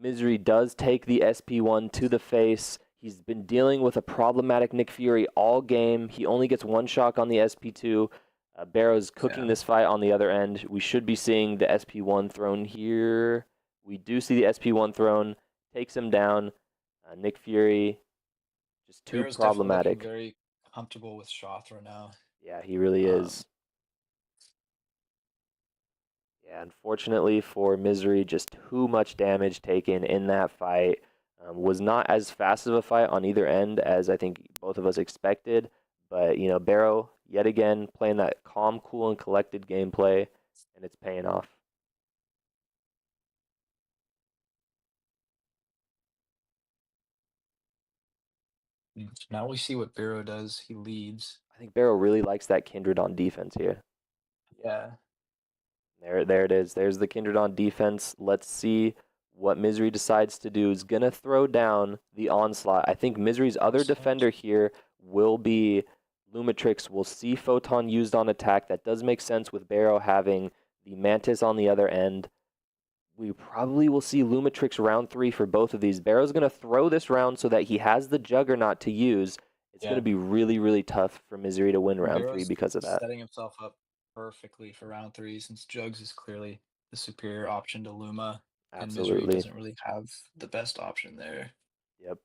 Misery does take the SP1 to the face. He's been dealing with a problematic Nick Fury all game. He only gets one shock on the SP2. Barrow's cooking Yeah. this fight on the other end. We should be seeing the SP1 thrown here. We do see the SP1 thrown. Takes him down. Nick Fury, just too Barrows definitely looking problematic. very comfortable with Shothra now. Yeah, he really Um, is. Yeah, unfortunately for Misery, just too much damage taken in that fight. Was not as fast of a fight on either end as I think both of us expected. But, Barrow, yet again, playing that calm, cool, and collected gameplay, and it's paying off. so now we see what Barrow does. He leads. I think Barrow really likes that Kindred on defense here. Yeah. There it is. There's the Kindred on defense. Let's see what Misery decides to do. Is gonna throw down the onslaught. I think Misery's other Onslaught. defender here will be Lumitrix. We'll see Photon used on attack. That does make sense with Bero having the Mantis on the other end. We probably will see Lumitrix round 3 for both of these. Bero's gonna throw this round so that he has the Juggernaut to use. It's gonna Yeah. be really, really tough for Misery to win round 3 Bero's because of that. setting himself up perfectly for round 3 since Jugs is clearly the superior option to Luma, and Misery Absolutely. doesn't really have the best option there. Yep.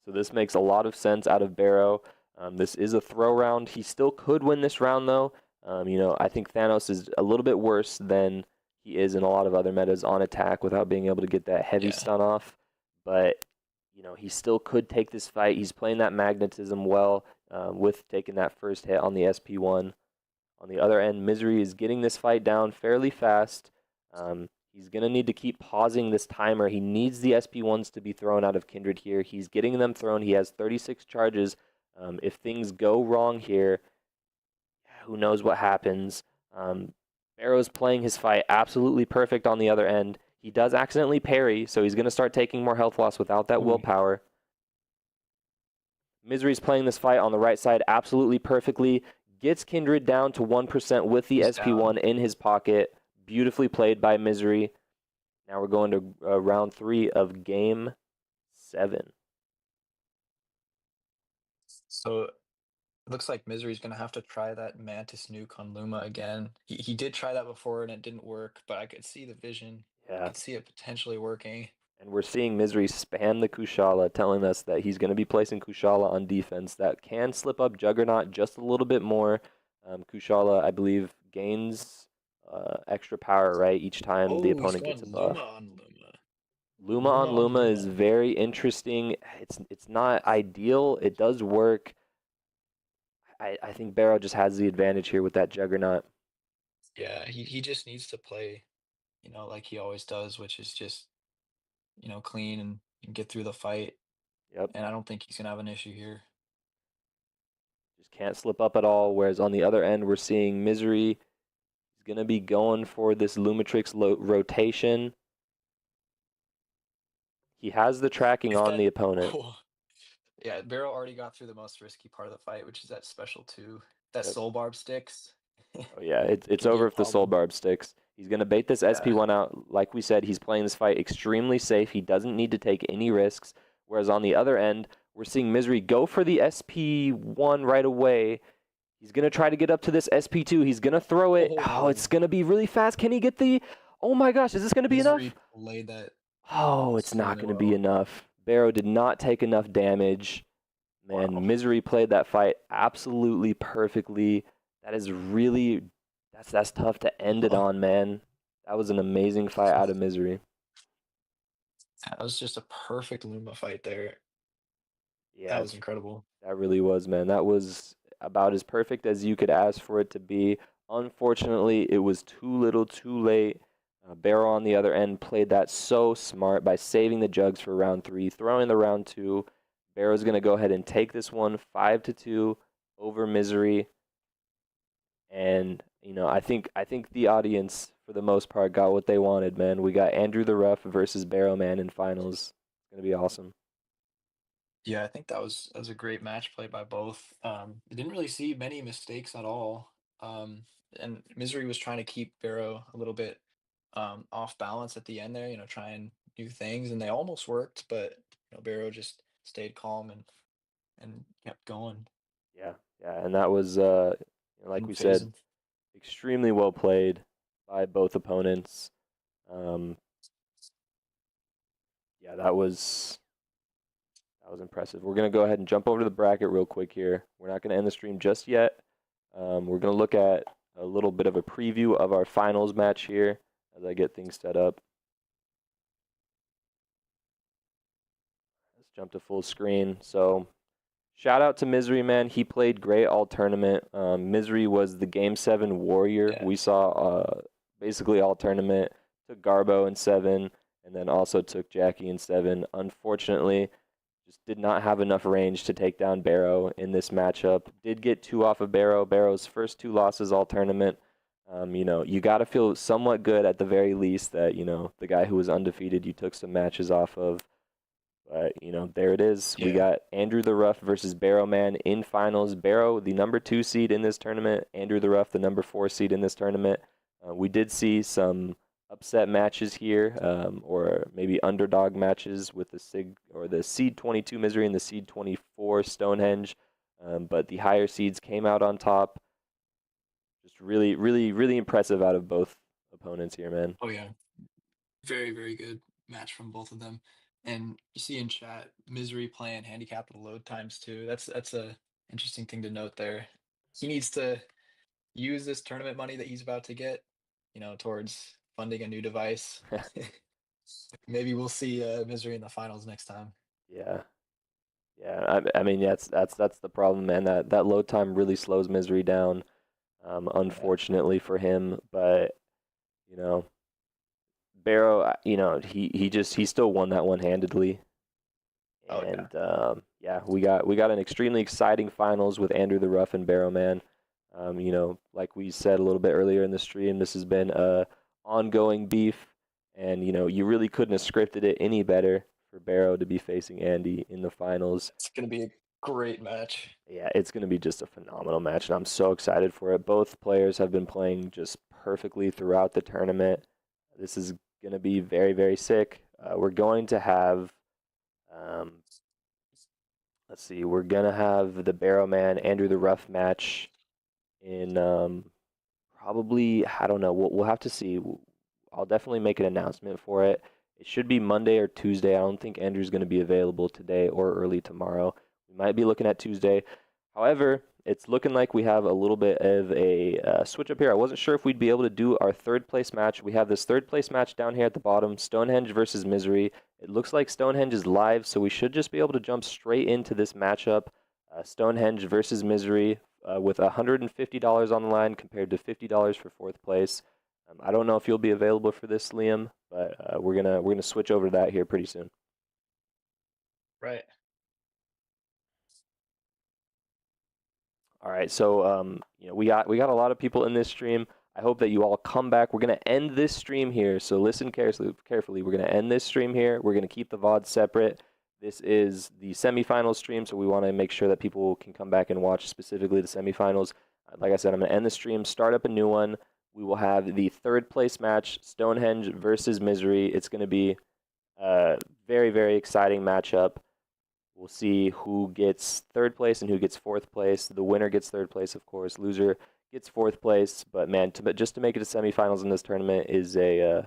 So this makes a lot of sense out of Bero. This is a throw round. He still could win this round, though. I think Thanos is a little bit worse than he is in a lot of other metas on attack without being able to get that heavy Yeah. stun off. But, he still could take this fight. He's playing that magnetism well with taking that first hit on the SP1. On the other end, Misery is getting this fight down fairly fast. He's going to need to keep pausing this timer. He needs the SP1s to be thrown out of Kindred here. He's getting them thrown. He has 36 charges. If things go wrong here, who knows what happens. Bero's playing his fight absolutely perfect on the other end. He does accidentally parry, so he's going to start taking more health loss without that Ooh. willpower. Misery's playing this fight on the right side absolutely perfectly. Gets Kindred down to 1% with the He's SP1 down. in his pocket. Beautifully played by Misery. Now we're going to round 3 of game 7. So it looks like Misery's gonna have to try that Mantis nuke on Luma again. He did try that before and it didn't work, but I could see the vision. I Yeah. could see it potentially working. And we're seeing Misery spam the Kushala, telling us that he's going to be placing Kushala on defense. That can slip up Juggernaut just a little bit more. Kushala, I believe, gains extra power, right, each time the Oh, he's opponent gets a going buff. Luma on Luma. Luma Luma on on Luma is Luma. very interesting. It's not ideal. It does work. I think Bero just has the advantage here with that Juggernaut. Yeah, he just needs to play, like he always does, which is just, clean and get through the fight. Yep. And I don't think he's gonna have an issue here. Just can't slip up at all. Whereas on the other end, we're seeing Misery. He's going to be going for this Lumitrix rotation. He has the tracking If on that, the opponent. oh, yeah, Barrow already got through the most risky part of the fight, which is that special two. That Yep. soul barb sticks. Oh, yeah, it's Could be a over if the Soul problem. Barb sticks. He's going to bait this Yeah. SP1 out. Like we said, he's playing this fight extremely safe. He doesn't need to take any risks. Whereas on the other end, we're seeing Misery go for the SP1 right away. He's going to try to get up to this SP2. He's going to throw it. Oh, it's Oh, going to be really fast. Can he get the... Oh my gosh, is this going to be enough? Misery played that Oh, it's not extremely going to be well. enough. Barrow did not take enough damage. Man, Wow. Misery played that fight absolutely perfectly. That is really... That's tough to end it on, man. That was an amazing fight out of Misery. That was just a perfect Luma fight there. That Yeah, was incredible. that really was, man. That was about as perfect as you could ask for it to be. Unfortunately, it was too little, too late. Barrow on the other end played that so smart by saving the jugs for round 3, throwing the round 2. Barrow's going to go ahead and take this one 5-2 over Misery. And I think the audience for the most part got what they wanted, man. We got Andrew the Ref versus BeroMan in finals. It's gonna be awesome. Yeah, I think that was a great match play by both. I didn't really see many mistakes at all. Um, and Misery was trying to keep Barrow a little bit off balance at the end there, trying new things, and they almost worked, but Barrow just stayed calm and kept going. Yeah, yeah, and that was like Didn't we phase said, him. extremely well played by both opponents. Um, yeah, that was impressive. We're gonna go ahead and jump over to the bracket real quick here. We're not gonna end the stream just yet. We're gonna look at a little bit of a preview of our finals match here as I get things set up. Let's jump to full screen. So, shout out to Misery, man. He played great all tournament. Misery was the Game 7 warrior. Yeah. We saw basically all tournament. Took Garbo in 7, and then also took Jackie in 7. Unfortunately, just did not have enough range to take down Barrow in this matchup. Did get 2 off of Barrow. Barrow's first 2 losses all tournament. You got to feel somewhat good at the very least that, the guy who was undefeated, you took some matches off of. But, there it is. We Yeah. got Andrew the Rough versus BeroMan in finals. Bero, the number 2 seed in this tournament. Andrew the Rough, the number 4 seed in this tournament. We did see some upset matches here, or maybe underdog matches with the seed 22 Misery and the seed 24 Stonehenge. But the higher seeds came out on top. Just really, really, really impressive out of both opponents here, man. Oh yeah. Very, very good match from both of them. And you see in chat, Misery playing handicap with load times too. That's a interesting thing to note there. He needs to use this tournament money that he's about to get, towards funding a new device. Maybe we'll see Misery in the finals next time. Yeah. Yeah, I mean, yeah, that's the problem, man. That load time really slows Misery down, Yeah. unfortunately for him. But you know, Barrow, he still won that one handedly. Oh yeah. And yeah, we got an extremely exciting finals with Andrew the Rough and Barrow Man. Like we said a little bit earlier in the stream, this has been a ongoing beef, and you really couldn't have scripted it any better for Barrow to be facing Andy in the finals. It's gonna be a great match. Yeah, it's going to be just a phenomenal match, and I'm so excited for it. Both players have been playing just perfectly throughout the tournament. This is going to be very, very sick. We're going to have, um, let's see, we're going to have the Barrow Man, Andrew the Rough match in probably, I don't know, we'll have to see. I'll definitely make an announcement for it. It should be Monday or Tuesday. I don't think Andrew's going to be available today or early tomorrow. We might be looking at Tuesday. However, it's looking like we have a little bit of a switch up here. I wasn't sure if we'd be able to do our third place match. We have this third place match down here at the bottom, Stonehenge versus Misery. It looks like Stonehenge is live, so we should just be able to jump straight into this matchup. Stonehenge versus Misery with $150 on the line compared to $50 for fourth place. I don't know if you'll be available for this, Liam, but we're gonna switch over to that here pretty soon. Right. All right, so we got a lot of people in this stream. I hope that you all come back. We're gonna end this stream here, so listen carefully. We're gonna end this stream here. We're gonna keep the VOD separate. This is the semifinals stream, so we want to make sure that people can come back and watch specifically the semifinals. Like I said, I'm gonna end the stream, start up a new one. We will have the third place match, Stonehenge versus Misery. It's gonna be a very, very exciting matchup. We'll see who gets third place and who gets fourth place. The winner gets third place, of course. Loser gets fourth place. But man, just to make it to semifinals in this tournament is it's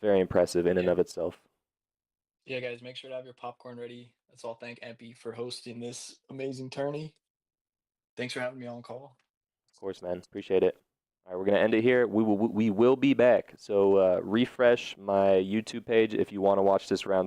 very impressive in and Yeah. of itself. Yeah, guys, make sure to have your popcorn ready. Let's all thank Empy for hosting this amazing tourney. Thanks for having me on call. Of course, man. Appreciate it. All right, we're gonna end it here. We will be back. So refresh my YouTube page if you want to watch this round